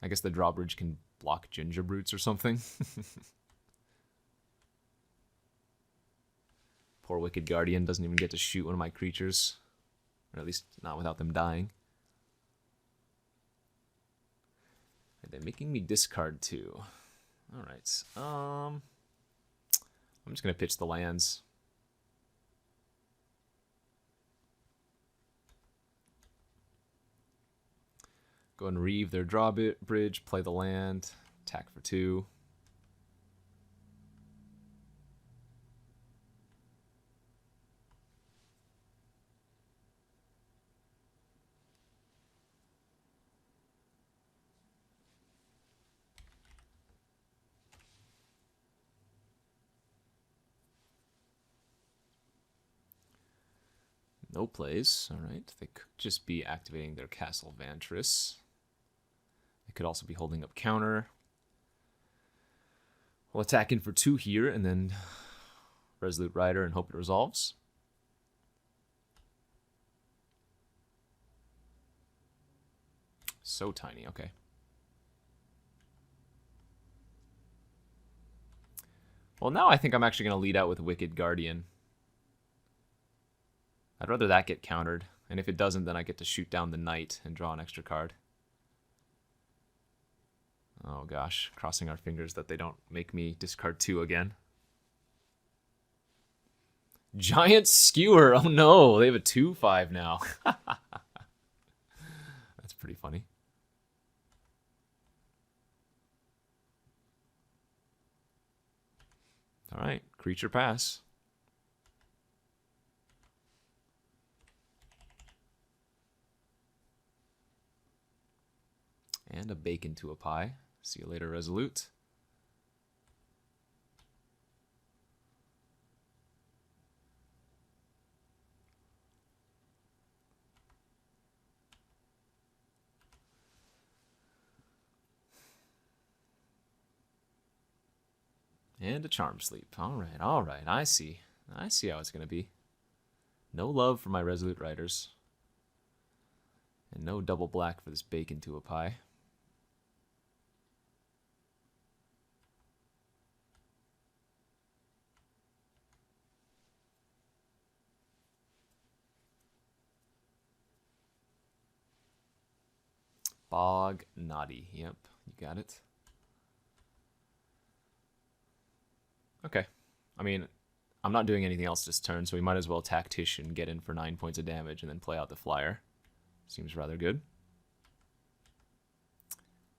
guess the drawbridge can block Ginger Brutes or something. Poor Wicked Guardian doesn't even get to shoot one of my creatures. Or at least not without them dying. They're making me discard 2. Alright. I'm just going to pitch the lands. Go and reave their drawbridge, play the land, attack for 2. No plays. Alright. They could just be activating their Castle Vantress. They could also be holding up counter. We'll attack in for 2 here and then Resolute Rider and hope it resolves. So tiny, okay. Well, now I think I'm actually going to lead out with Wicked Guardian. I'd rather that get countered, and if it doesn't, then I get to shoot down the knight and draw an extra card. Oh gosh, crossing our fingers that they don't make me discard 2 again. Giant Skewer, oh no, they have a 2/5 now. That's pretty funny. Alright, creature pass. And a bacon to a pie. See you later, Resolute. And a Charm Sleep. All right. I see. I see how it's going to be. No love for my Resolute Riders. And no double black for this bacon to a pie. Bog Naughty. Yep, you got it. Okay. I mean, I'm not doing anything else this turn, so we might as well Tactician, get in for 9 points of damage, and then play out the flyer. Seems rather good.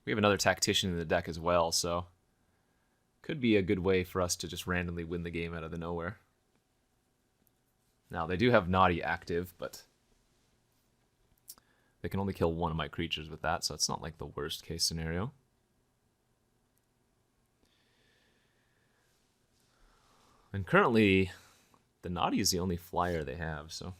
We have another Tactician in the deck as well, so could be a good way for us to just randomly win the game out of the nowhere. Now, they do have Naughty active, but they can only kill one of my creatures with that, so it's not like the worst case scenario. And currently, the Naughty is the only flyer they have, so.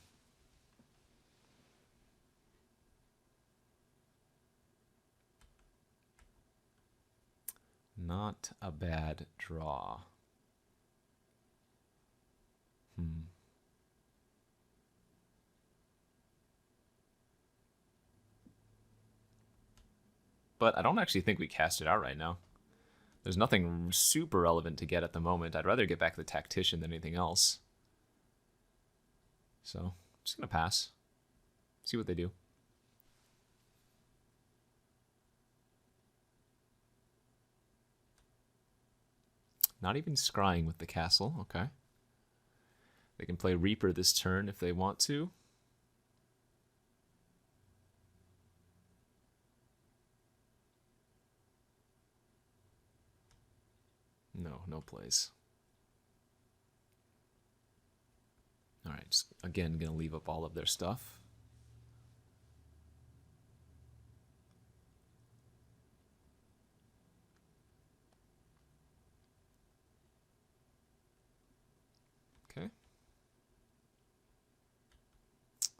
Not a bad draw. But I don't actually think we cast it out right now. There's nothing super relevant to get at the moment. I'd rather get back the Tactician than anything else. So, I'm just going to pass. See what they do. Not even scrying with the castle. Okay. They can play Reaper this turn if they want to. No, no plays. Alright, just again gonna leave up all of their stuff. Okay.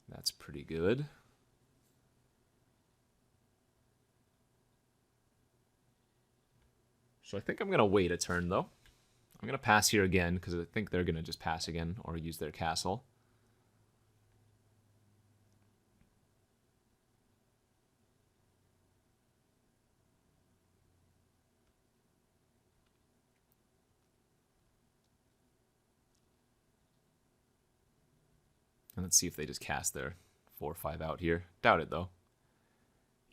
That's pretty good. So I think I'm going to wait a turn, though. I'm going to pass here again, because I think they're going to just pass again, or use their castle. And let's see if they just cast their 4/5 out here. Doubt it, though.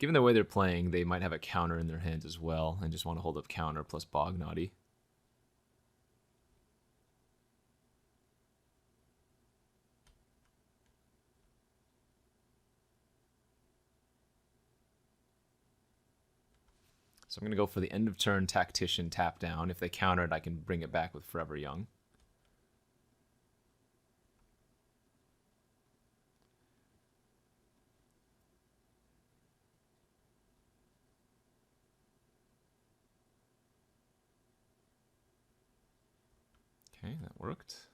Given the way they're playing, they might have a counter in their hands as well, and just want to hold up counter plus Bog Naughty. So I'm going to go for the end of turn Tactician tap down. If they counter it, I can bring it back with Forever Young. Okay, that worked.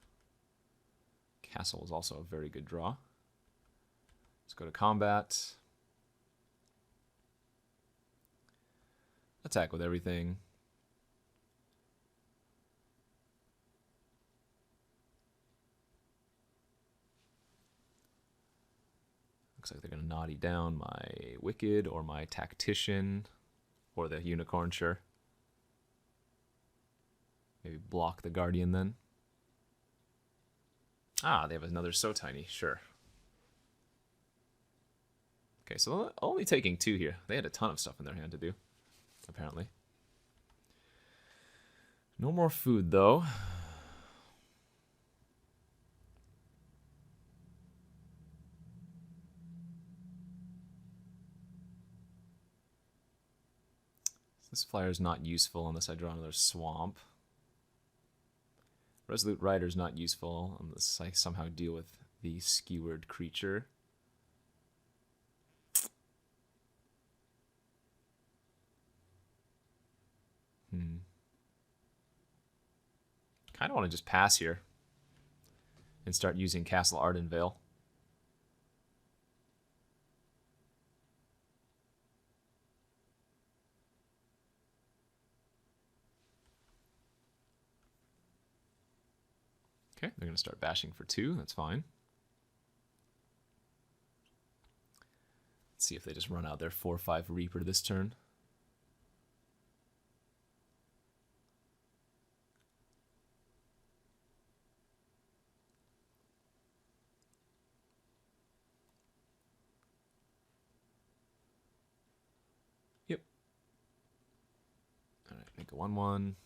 Castle is also a very good draw. Let's go to combat. Attack with everything. Looks like they're going to Naughty down my Wicked or my Tactician or the Unicorn, sure. Maybe block the Guardian then. Ah, they have another So Tiny, sure. Okay, so only taking 2 here. They had a ton of stuff in their hand to do, apparently. No more food, though. This flyer is not useful unless I draw another swamp. Resolute Rider is not useful unless I somehow deal with the skewered creature. Kind of want to just pass here and start using Castle Ardenvale. Okay, they're going to start bashing for 2. That's fine. Let's see if they just run out their 4/5 Reaper this turn. Yep. All right, make a 1/1.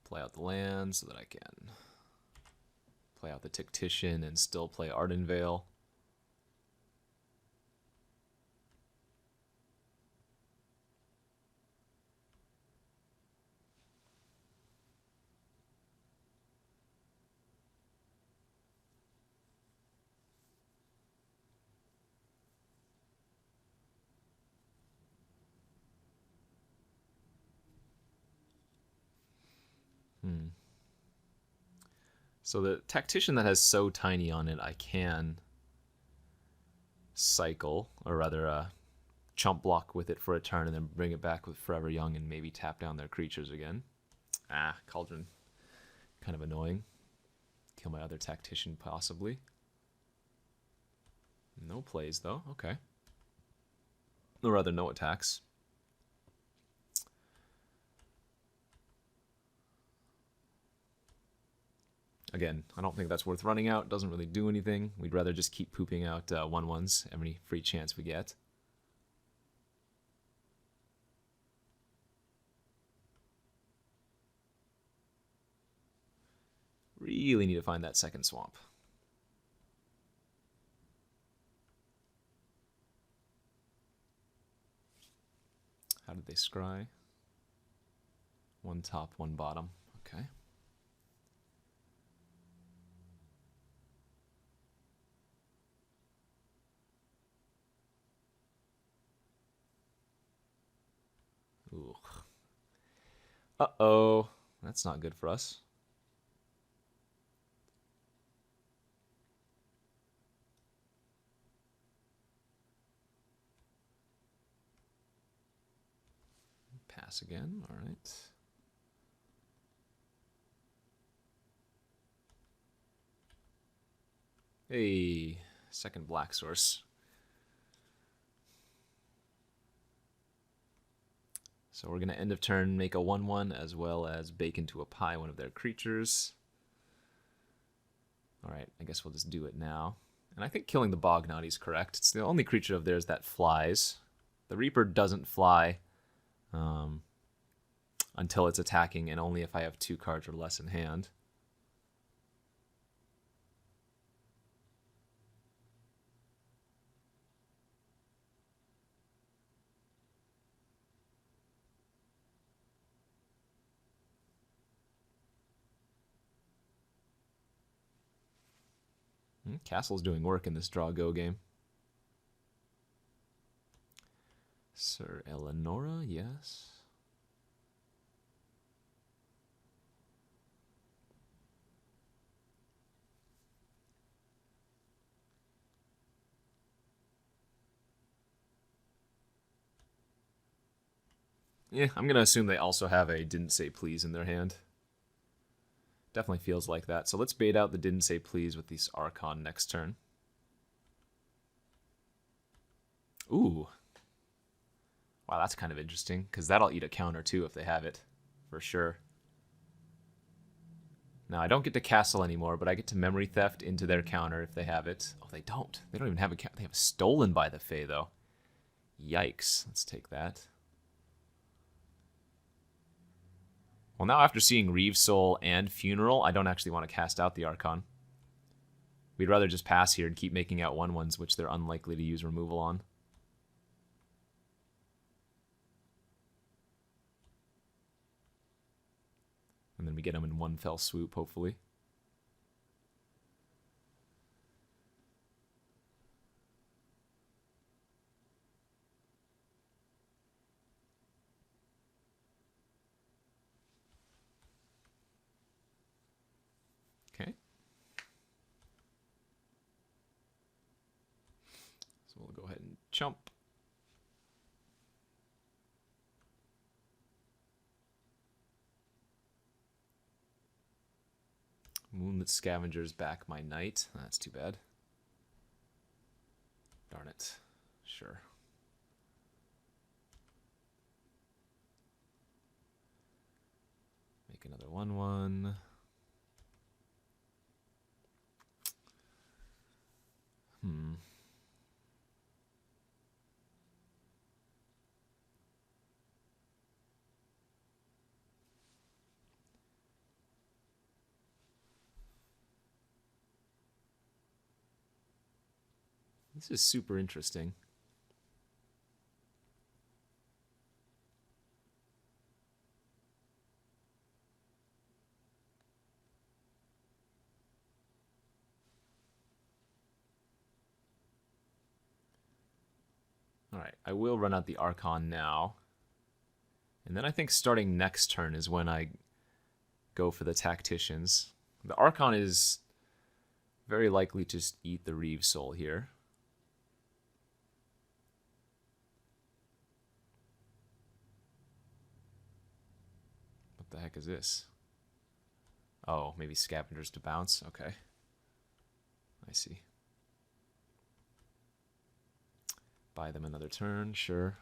Play out the land so that I can play out the Tactician and still play Ardenvale. So the Tactician that has so tiny on it, I can cycle, or rather chump block with it for a turn and then bring it back with Forever Young and maybe tap down their creatures again. Cauldron. Kind of annoying. Kill my other Tactician possibly. No plays though, okay. Or rather no attacks. Again, I don't think that's worth running out. Doesn't really do anything. We'd rather just keep pooping out 1/1s every free chance we get. Really need to find that second swamp. How did they scry? One top, one bottom. Okay. Ooh. Uh-oh. That's not good for us. Pass again. All right. Hey, second black source. So we're going to end of turn make a 1/1 as well as bake into a pie one of their creatures. Alright, I guess we'll just do it now. And I think killing the Bognati is correct. It's the only creature of theirs that flies. The Reaper doesn't fly until it's attacking and only if I have 2 cards or less in hand. Castle's doing work in this draw-go game. Sir Eleonora, yes. Yeah, I'm going to assume they also have a Didn't Say Please in their hand. Definitely feels like that. So let's bait out the Didn't Say Please with these Archon next turn. Ooh. Wow, that's kind of interesting, because that'll eat a counter too if they have it, for sure. Now, I don't get to castle anymore, but I get to Memory Theft into their counter if they have it. Oh, they don't. They don't even have a counter. They have Stolen by the Fae, though. Yikes. Let's take that. Well, now after seeing Reeve Soul and Funeral, I don't actually want to cast out the Archon. We'd rather just pass here and keep making out 1/1s, which they're unlikely to use removal on. And then we get them in one fell swoop, hopefully. Okay. So we'll go ahead and chump. its scavengers back my knight. That's too bad. Darn it. Sure. Make another 1/1. This is super interesting. All right, I will run out the Archon now. And then I think starting next turn is when I go for the Tacticians. The Archon is very likely to just eat the Reeve Soul here. What the heck is this? Oh, maybe Scavengers to bounce? Okay. I see. Buy them another turn, sure.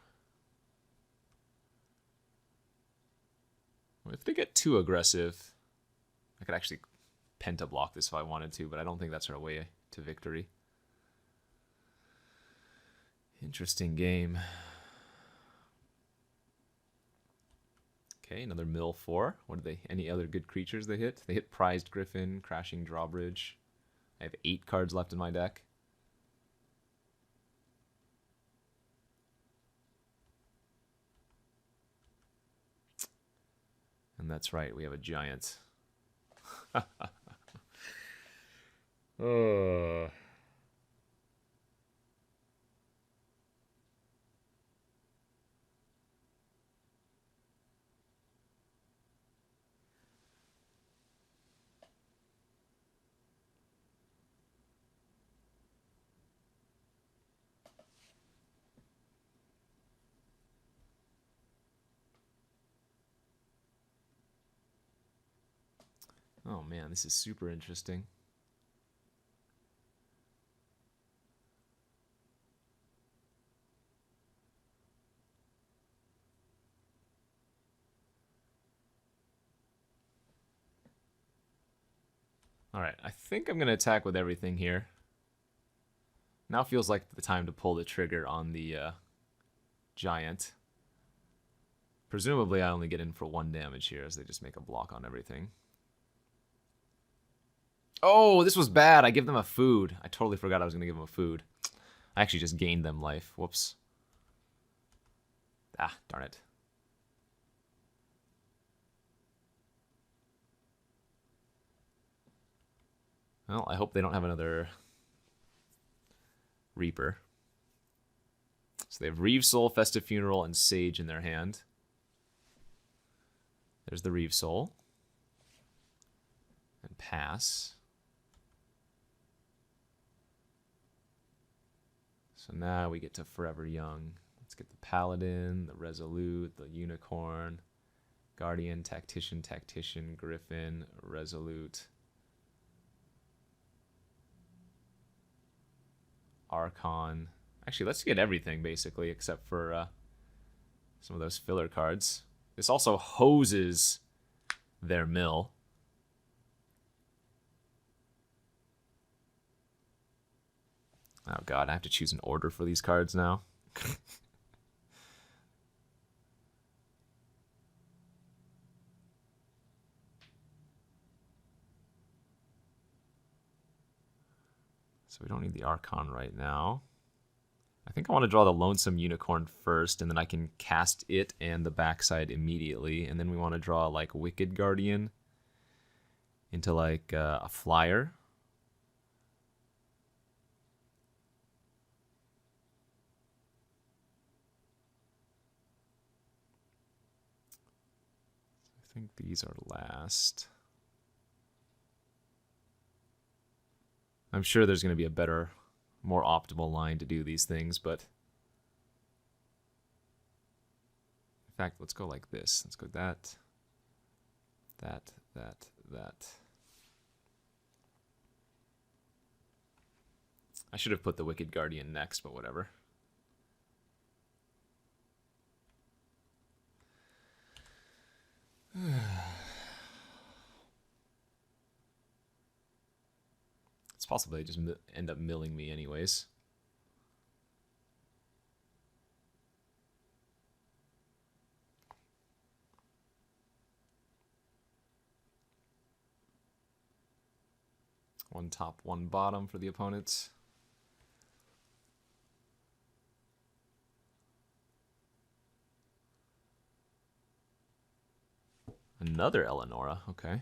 If they get too aggressive, I could actually pentablock this if I wanted to, but I don't think that's our way to victory. Interesting game. Okay, another mill 4. What are they? Any other good creatures they hit? They hit Prized Griffin, Crashing Drawbridge. I have 8 cards left in my deck. And that's right, we have a giant. Oh. Oh man, this is super interesting. Alright, I think I'm going to attack with everything here. Now feels like the time to pull the trigger on the giant. Presumably I only get in for 1 damage here as they just make a block on everything. Oh, this was bad. I give them a food. I totally forgot I was going to give them a food. I actually just gained them life. Whoops. Ah, darn it. Well, I hope they don't have another Reaper. So they have Reeve Soul, Festive Funeral, and Sage in their hand. There's the Reeve Soul. And pass. So now we get to Forever Young. Let's get the Paladin, the Resolute, the Unicorn, Guardian, Tactician, Tactician, Griffin, Resolute, Archon. Actually, let's get everything, basically, except for some of those filler cards. This also hoses their mill. Oh god, I have to choose an order for these cards now. So we don't need the Archon right now. I think I want to draw the Lonesome Unicorn first, and then I can cast it and the backside immediately. And then we want to draw like Wicked Guardian into like a flyer. I think these are last. I'm sure there's going to be a better, more optimal line to do these things, but in fact, let's go like this. Let's go that. I should have put the Wicked Guardian next, but whatever. It's possible they just end up milling me anyways. One top, one bottom for the opponents. Another Eleonora, okay.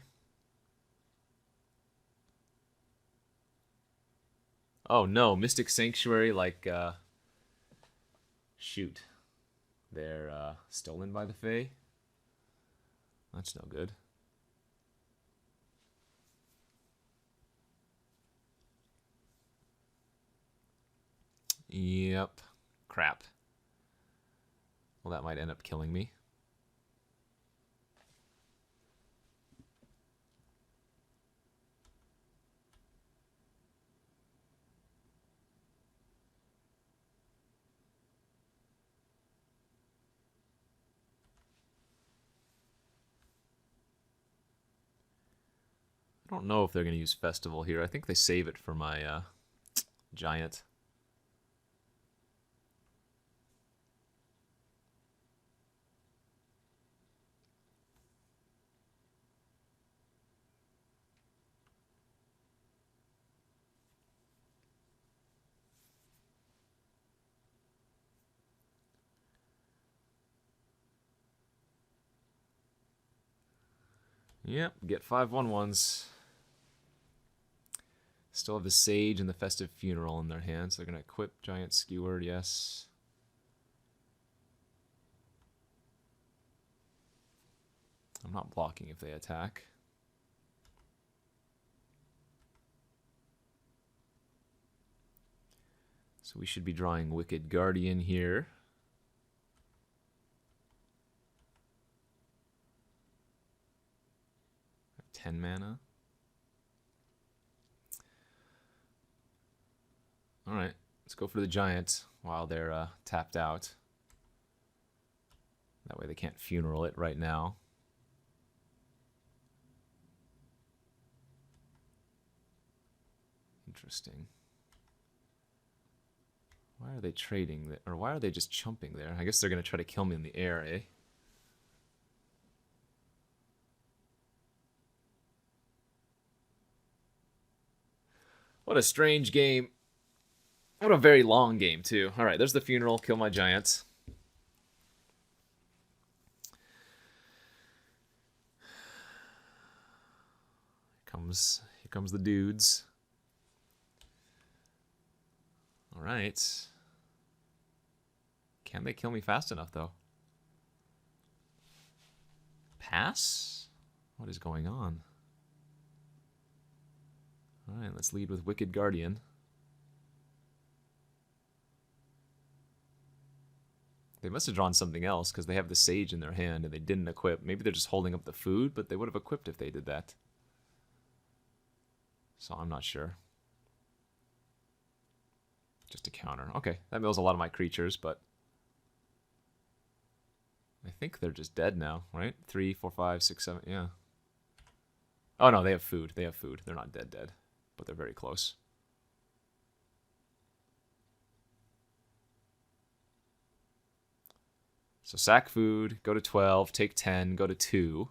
Oh no, Mystic Sanctuary, like, shoot. They're stolen by the Fae? That's no good. Yep. Crap. Well, that might end up killing me. I don't know if they're going to use Festival here. I think they save it for my Giant. Yep, get 5/1/1s. Still have the Sage and the Festive Funeral in their hands. They're going to equip Giant Skewered, yes. I'm not blocking if they attack. So we should be drawing Wicked Guardian here. I have 10 mana. Alright, let's go for the Giant while they're tapped out. That way they can't funeral it right now. Interesting. Why are they trading? Or why are they just chumping there? I guess they're going to try to kill me in the air, eh? What a strange game. What a very long game, too. Alright, there's the funeral. Kill my Giants. Here comes the dudes. Alright. Can they kill me fast enough, though? Pass? What is going on? Alright, let's lead with Wicked Guardian. They must have drawn something else because they have the Sage in their hand and they didn't equip. Maybe they're just holding up the food, but they would have equipped if they did that. So I'm not sure. Just a counter. Okay, that mills a lot of my creatures, but I think they're just dead now, right? 3, 4, 5, 6, 7, yeah. Oh no, they have food. They have food. They're not dead, but they're very close. So sack food, go to 12, take 10, go to 2.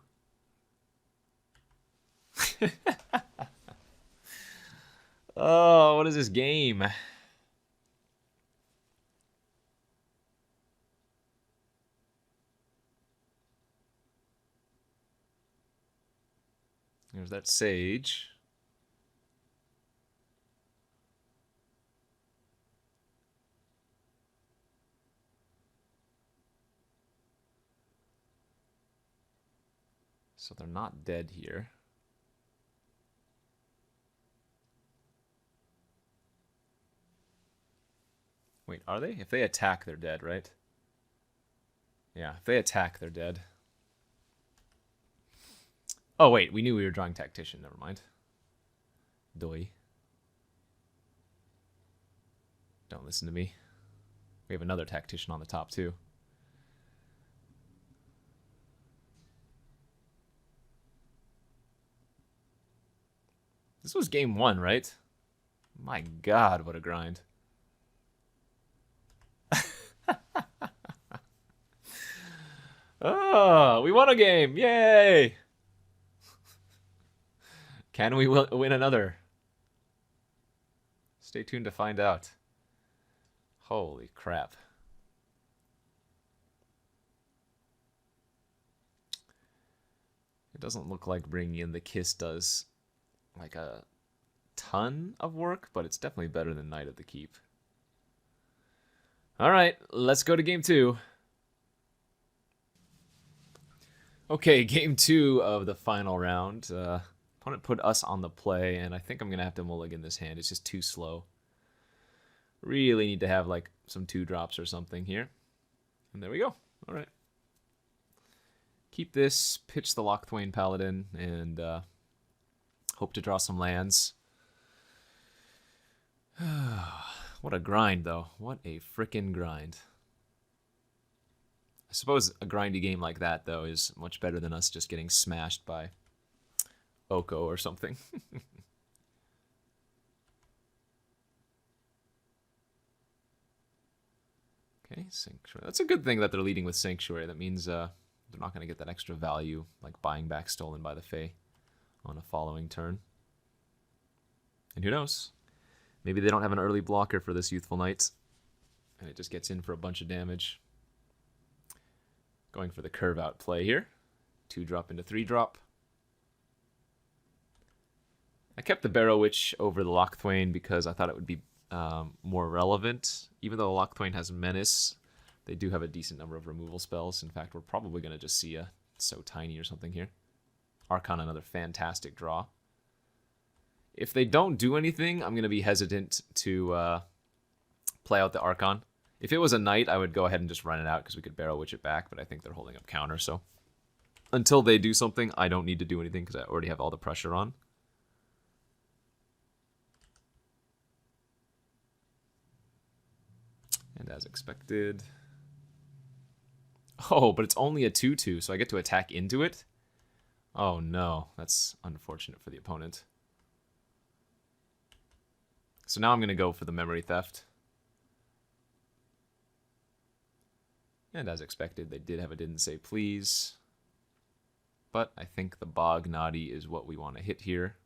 Oh, what is this game? There's that Sage. So they're not dead here. Wait, are they? If they attack, they're dead, right? Yeah, if they attack, they're dead. Oh, wait, we knew we were drawing Tactician. Never mind. Doi. Don't listen to me. We have another tactician on the top, too. This was game 1, right? My god, what a grind. Oh, we won a game! Yay! Can we win another? Stay tuned to find out. Holy crap. It doesn't look like bringing in the Kiss does like a ton of work, but it's definitely better than Knight of the Keep. Alright, let's go to game 2. Okay, game 2 of the final round. Opponent put us on the play, and I think I'm going to have to mulligan this hand. It's just too slow. Really need to have like some 2-drops or something here. And there we go. Alright. Keep this, pitch the Locthwain Paladin, and hope to draw some lands. What a grind, though. What a frickin' grind. I suppose a grindy game like that, though, is much better than us just getting smashed by Oko or something. Okay, Sanctuary. That's a good thing that they're leading with Sanctuary. That means they're not going to get that extra value, like buying back Stolen by the Fae on a following turn. And who knows? Maybe they don't have an early blocker for this Youthful Knight, and it just gets in for a bunch of damage. Going for the curve out play here. 2-drop into 3-drop. I kept the Barrow Witch over the Locthwain because I thought it would be more relevant. Even though Locthwain has Menace, they do have a decent number of removal spells. In fact, we're probably going to just see a So Tiny or something here. Archon, another fantastic draw. If they don't do anything, I'm going to be hesitant to play out the Archon. If it was a Knight, I would go ahead and just run it out because we could Barrow Witch it back, but I think they're holding up counter, so until they do something, I don't need to do anything because I already have all the pressure on. And as expected... Oh, but it's only a 2/2, so I get to attack into it? Oh no, that's unfortunate for the opponent. So now I'm going to go for the Memory Theft. And as expected, they did have a Didn't Say Please. But I think the Bog Naughty is what we want to hit here.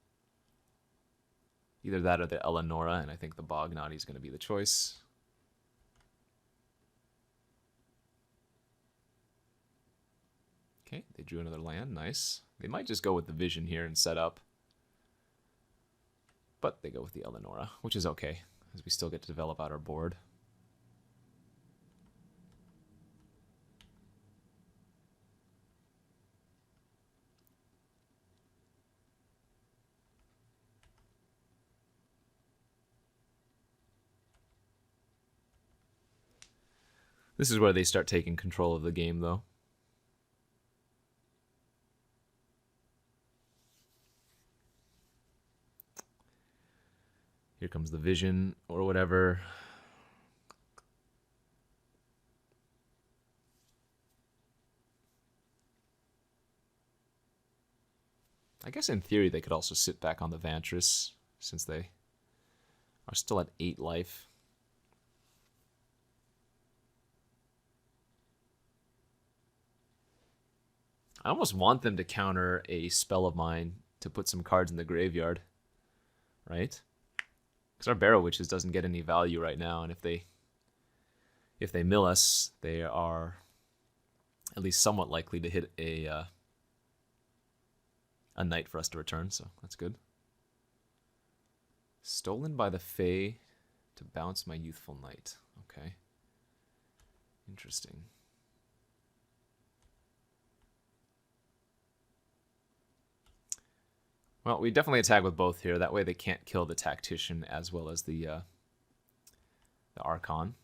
Either that or the Eleonora, and I think the Bog Naughty is going to be the choice. Okay, they drew another land. Nice. They might just go with the Vision here and set up. But they go with the Eleonora, which is okay, as we still get to develop out our board. This is where they start taking control of the game, though. Here comes the Vision, or whatever. I guess in theory they could also sit back on the Vantress, since they are still at 8 life. I almost want them to counter a spell of mine to put some cards in the graveyard, right? Because our Barrow Witches doesn't get any value right now, and if they mill us, they are at least somewhat likely to hit a Knight for us to return, so that's good. Stolen by the Fae to bounce my Youthful Knight. Okay. Interesting. Well, we definitely attack with both here. That way they can't kill the Tactician as well as the Archon.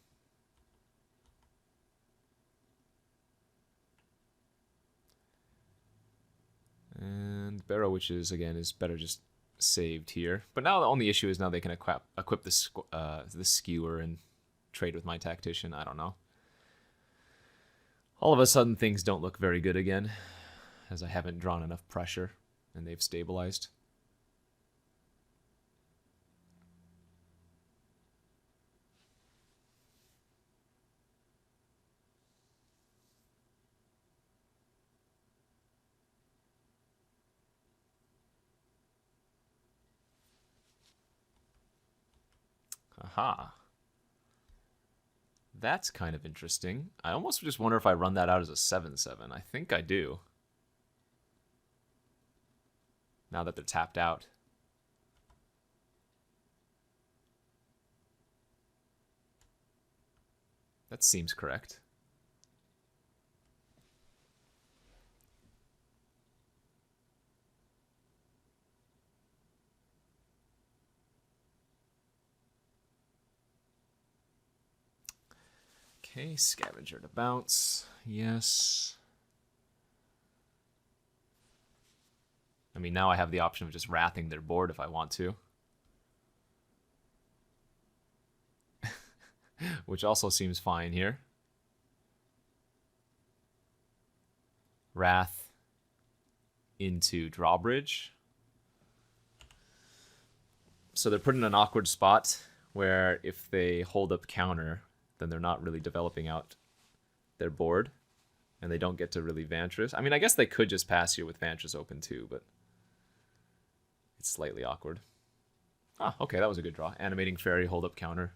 And Barrow Witches, again, is better just saved here. But now the only issue is now they can equip the Skewer and trade with my tactician. I don't know. All of a sudden, things don't look very good again, as I haven't drawn enough pressure, and they've stabilized. Aha. That's kind of interesting. I almost just wonder if I run that out as a 7/7. I think I do. Now that they're tapped out. That seems correct. Okay, scavenger to bounce. Yes. I mean, now I have the option of just wrathing their board if I want to. Which also seems fine here. Wrath into drawbridge. So they're put in an awkward spot where if they hold up counter, then they're not really developing out their board, and they don't get to really Vantress. I mean, I guess they could just pass here with Vantress open too, but it's slightly awkward. Ah, okay, that was a good draw. Animating Fairy, hold up counter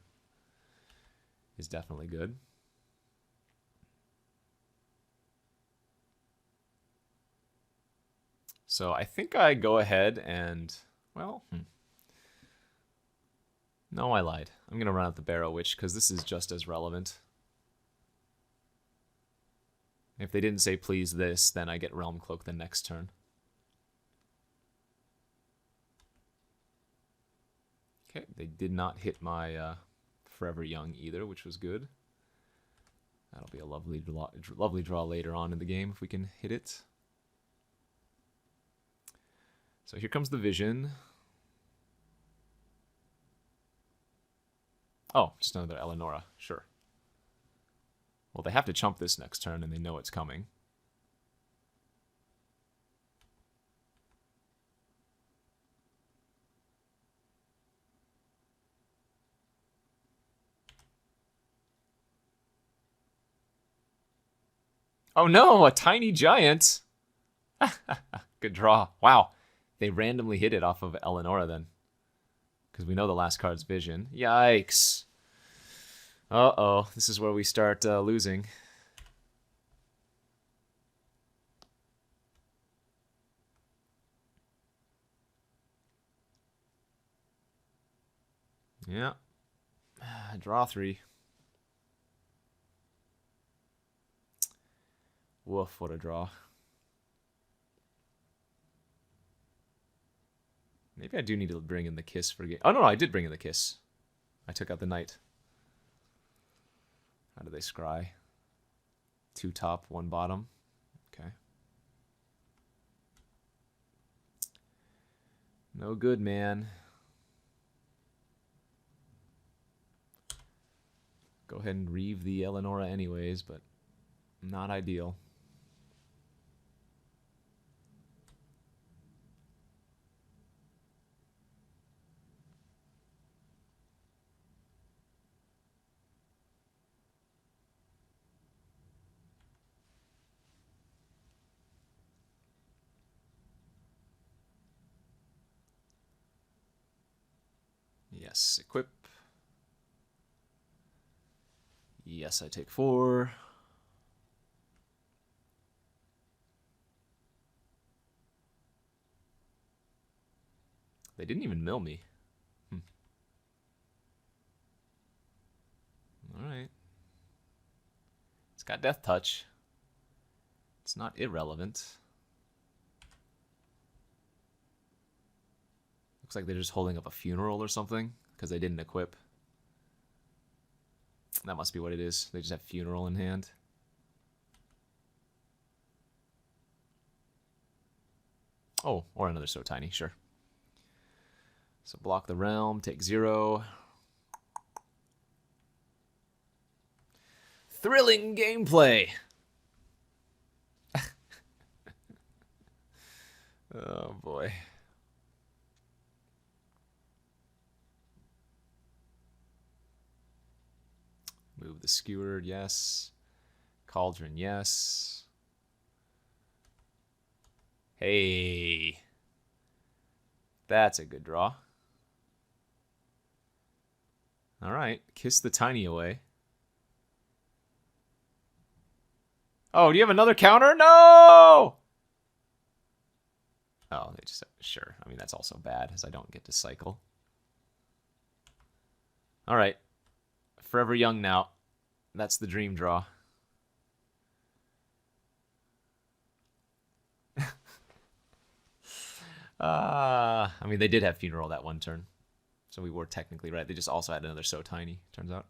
is definitely good. So I think I go ahead and, well, no, I lied. I'm going to run out the Barrow Witch because this is just as relevant. If they didn't say please this, then I get Realm Cloak the next turn. Okay, they did not hit my Forever Young either, which was good. That'll be a lovely draw later on in the game if we can hit it. So here comes the Vision. Oh, just another Eleonora, sure. Well, they have to chump this next turn, and they know it's coming. Oh no, a tiny giant! Good draw. Wow, they randomly hit it off of Eleonora then. Because we know the last card's Vision. Yikes. Uh-oh, this is where we start losing. Yeah. Draw 3. Woof, what a draw. Maybe I do need to bring in the Kiss for game. Oh, no, I did bring in the Kiss. I took out the Knight. How do they scry? 2 top, 1 bottom. Okay. No good, man. Go ahead and reeve the Eleonora anyways, but not ideal. Yes, equip. Yes, I take 4. They didn't even mill me. Alright. It's got Death Touch. It's not irrelevant. Looks like they're just holding up a funeral or something because they didn't equip. That must be what it is. They just have funeral in hand. Oh, or another So Tiny, sure. So block the realm, take 0. Thrilling gameplay. Oh boy. Move the skewered, yes. Cauldron, yes. Hey. That's a good draw. All right, kiss the tiny away. Oh, do you have another counter? No! Oh, they just, sure. I mean, that's also bad, as I don't get to cycle. All right. Forever Young now. That's the dream draw. I mean, they did have Funeral that one turn. So we were technically right. They just also had another So Tiny, turns out.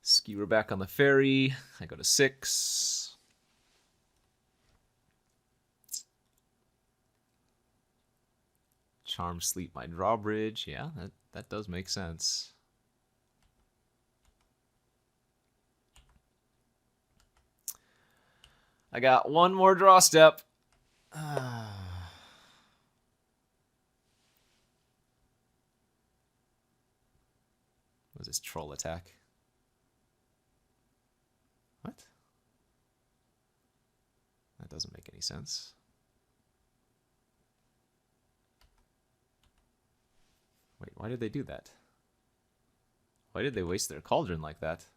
Skewer back on the ferry. I go to 6. Charm Sleep my drawbridge. Yeah, that does make sense. I got one more draw step. Was this troll attack? What? That doesn't make any sense. Wait, why did they do that? Why did they waste their cauldron like that?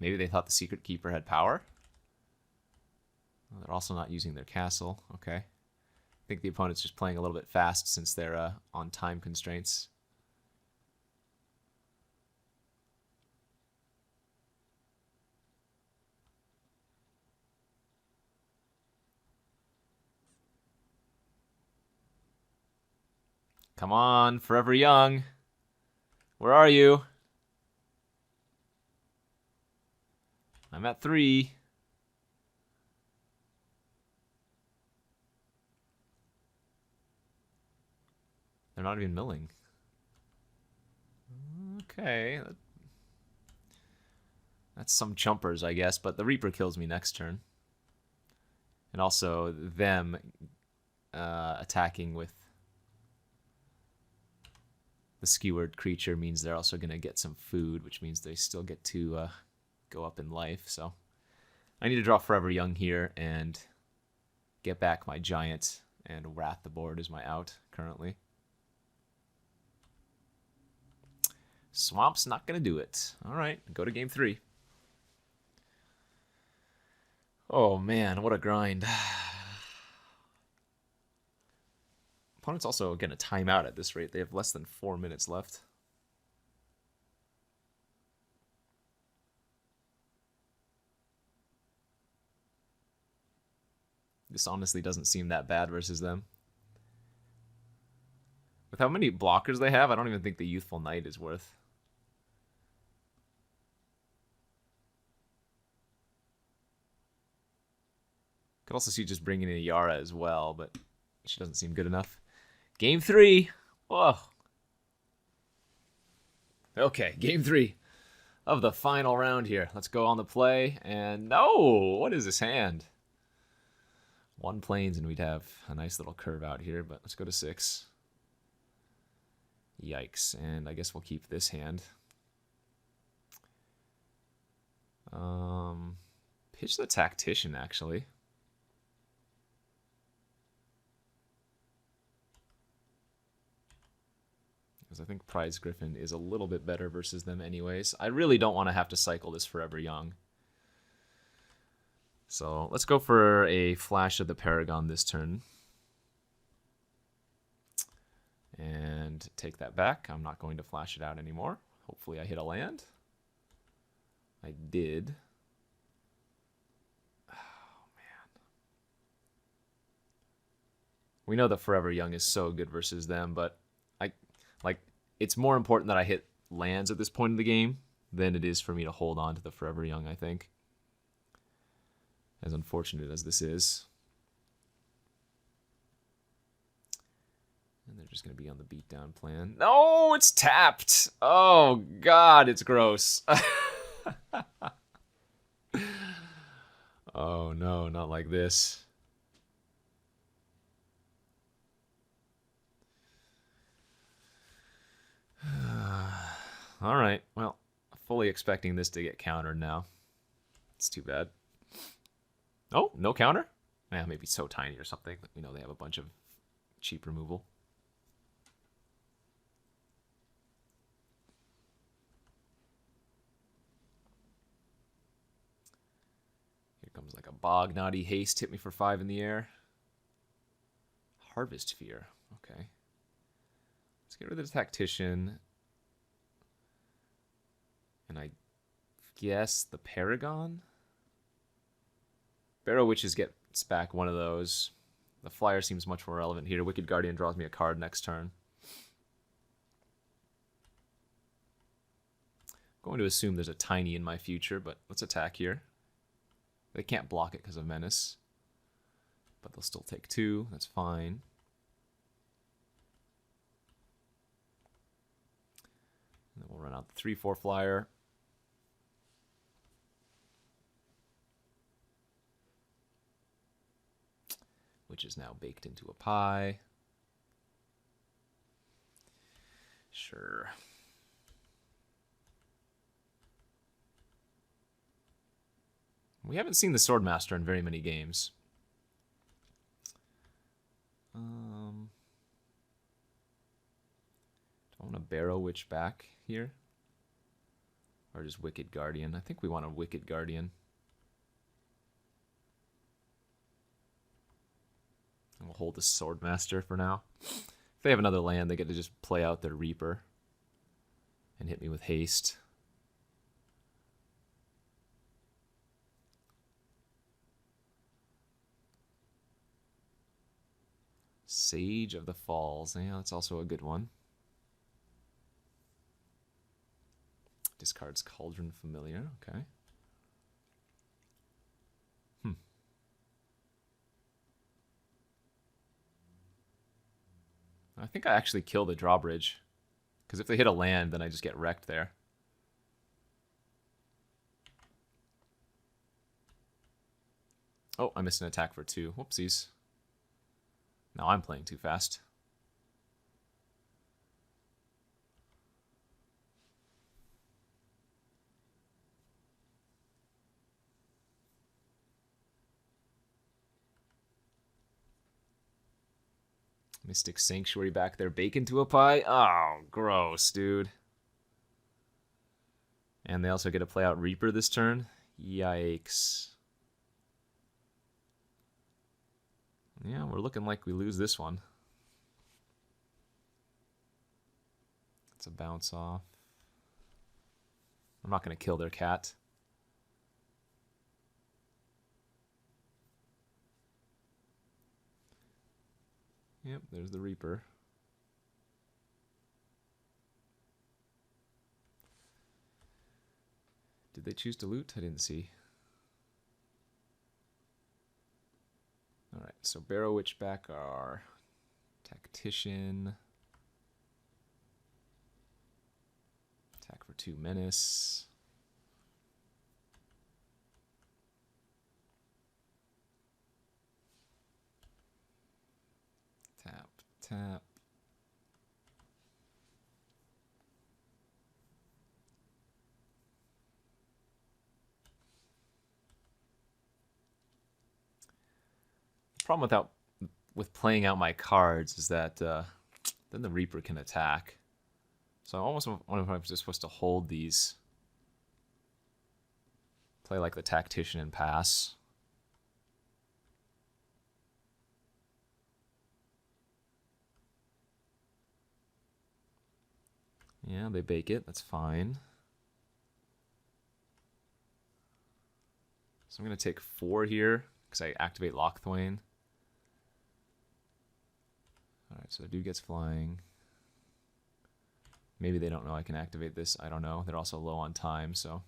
Maybe they thought the Secret Keeper had power? Well, they're also not using their castle. Okay. I think the opponent's just playing a little bit fast since they're on time constraints. Come on, Forever Young. Where are you? I'm at 3. They're not even milling. Okay. That's some chumpers, I guess, but the Reaper kills me next turn. And also them attacking with the skewered creature means they're also going to get some food, which means they still get to go up in life. So I need to draw Forever Young here and get back my giant, and Wrath the board is my out currently. Swamp's not going to do it. All right, go to game 3. Oh man, what a grind. Opponent's also going to time out at this rate. They have less than 4 minutes left. This honestly doesn't seem that bad versus them. With how many blockers they have, I don't even think the Youthful Knight is worth. Could also see just bringing in a Yara as well, but she doesn't seem good enough. Game 3. Whoa. Okay, game 3 of the final round here. Let's go on the play. And no, what is this hand? 1 plains and we'd have a nice little curve out here, but let's go to 6. Yikes. And I guess we'll keep this hand. Pitch the Tactician, actually. I think Prize Griffin is a little bit better versus them anyways. I really don't want to have to cycle this Forever Young. So let's go for a Flash of the Paragon this turn. And take that back. I'm not going to flash it out anymore. Hopefully I hit a land. I did. Oh, man. We know that Forever Young is so good versus them, but it's more important that I hit lands at this point in the game than it is for me to hold on to the Forever Young, I think. As unfortunate as this is. they're just going to be on the beatdown plan. No, it's tapped. Oh, God, it's gross. Oh, no, not like this. All right, well, fully expecting this to get countered now. It's too bad. Oh, no counter? Yeah, maybe so tiny or something. You know, they have a bunch of cheap removal. Here comes like a Bog Naughty Haste. Hit me for 5 in the air. Harvest Fear. Okay. Let's get rid of the Tactician. And I guess the Paragon? Barrow Witches gets back one of those. The Flyer seems much more relevant here. Wicked Guardian draws me a card next turn. I'm going to assume there's a tiny in my future, but let's attack here. They can't block it because of Menace. But they'll still take 2. That's fine. And then we'll run out the 3/4 flyer. Which is now baked into a pie. Sure. We haven't seen the Swordmaster in very many games. Do I want a Barrow Witch back here? Or just Wicked Guardian? I think we want a Wicked Guardian. And we'll hold the Swordmaster for now. If they have another land, they get to just play out their Reaper and hit me with haste. Sage of the Falls. Yeah, that's also a good one. Discards Cauldron Familiar. Okay. I think I actually kill the drawbridge. Because if they hit a land, then I just get wrecked there. Oh, I missed an attack for 2. Whoopsies. Now I'm playing too fast. Mystic Sanctuary back there. Bacon to a pie? Oh, gross, dude. And they also get to play out Reaper this turn? Yikes. Yeah, we're looking like we lose this one. It's a bounce off. I'm not going to kill their cat. Yep, there's the Reaper. Did they choose to loot? I didn't see. Alright, so Barrow Witch back our Tactician. Attack for 2 Menace. Tap, tap. The problem with playing out my cards is that then the Reaper can attack. So I almost wonder if I'm just supposed to hold these. Play like the Tactician and pass. Yeah, they bake it. That's fine. So I'm going to take 4 here because I activate Lochthwain. Alright, so the dude gets flying. Maybe they don't know I can activate this. I don't know. They're also low on time, so...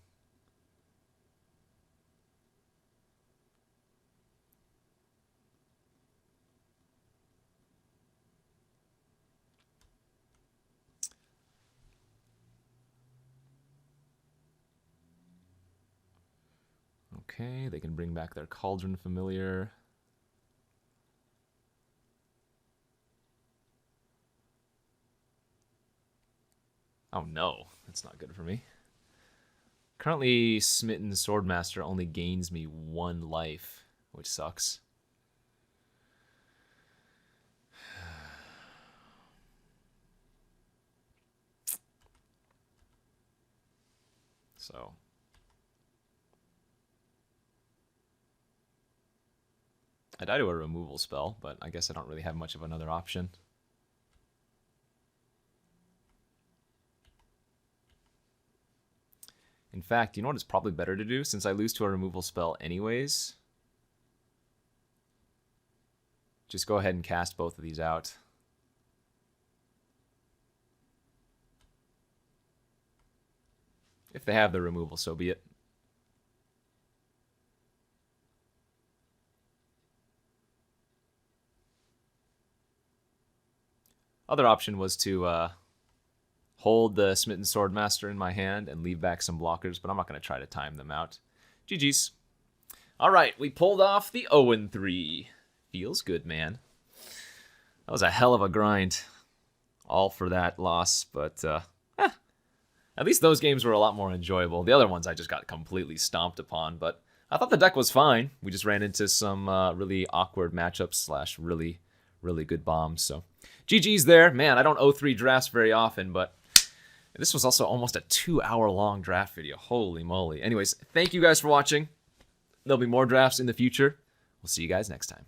Okay, they can bring back their Cauldron Familiar. Oh no, that's not good for me. Currently, Smitten Swordmaster only gains me 1 life, which sucks. So I die to a removal spell, but I guess I don't really have much of another option. In fact, you know what it's probably better to do, since I lose to a removal spell anyways? Just go ahead and cast both of these out. If they have the removal, so be it. Other option was to hold the Smitten Swordmaster in my hand and leave back some blockers, but I'm not going to try to time them out. GG's. All right, we pulled off the 0-3. Feels good, man. That was a hell of a grind. All for that loss, but at least those games were a lot more enjoyable. The other ones I just got completely stomped upon, but I thought the deck was fine. We just ran into some really awkward matchups / really, really good bombs. So GG's there. Man, I don't 0-3 drafts very often, but this was also almost a 2-hour-long draft video. Holy moly. Anyways, thank you guys for watching. There'll be more drafts in the future. We'll see you guys next time.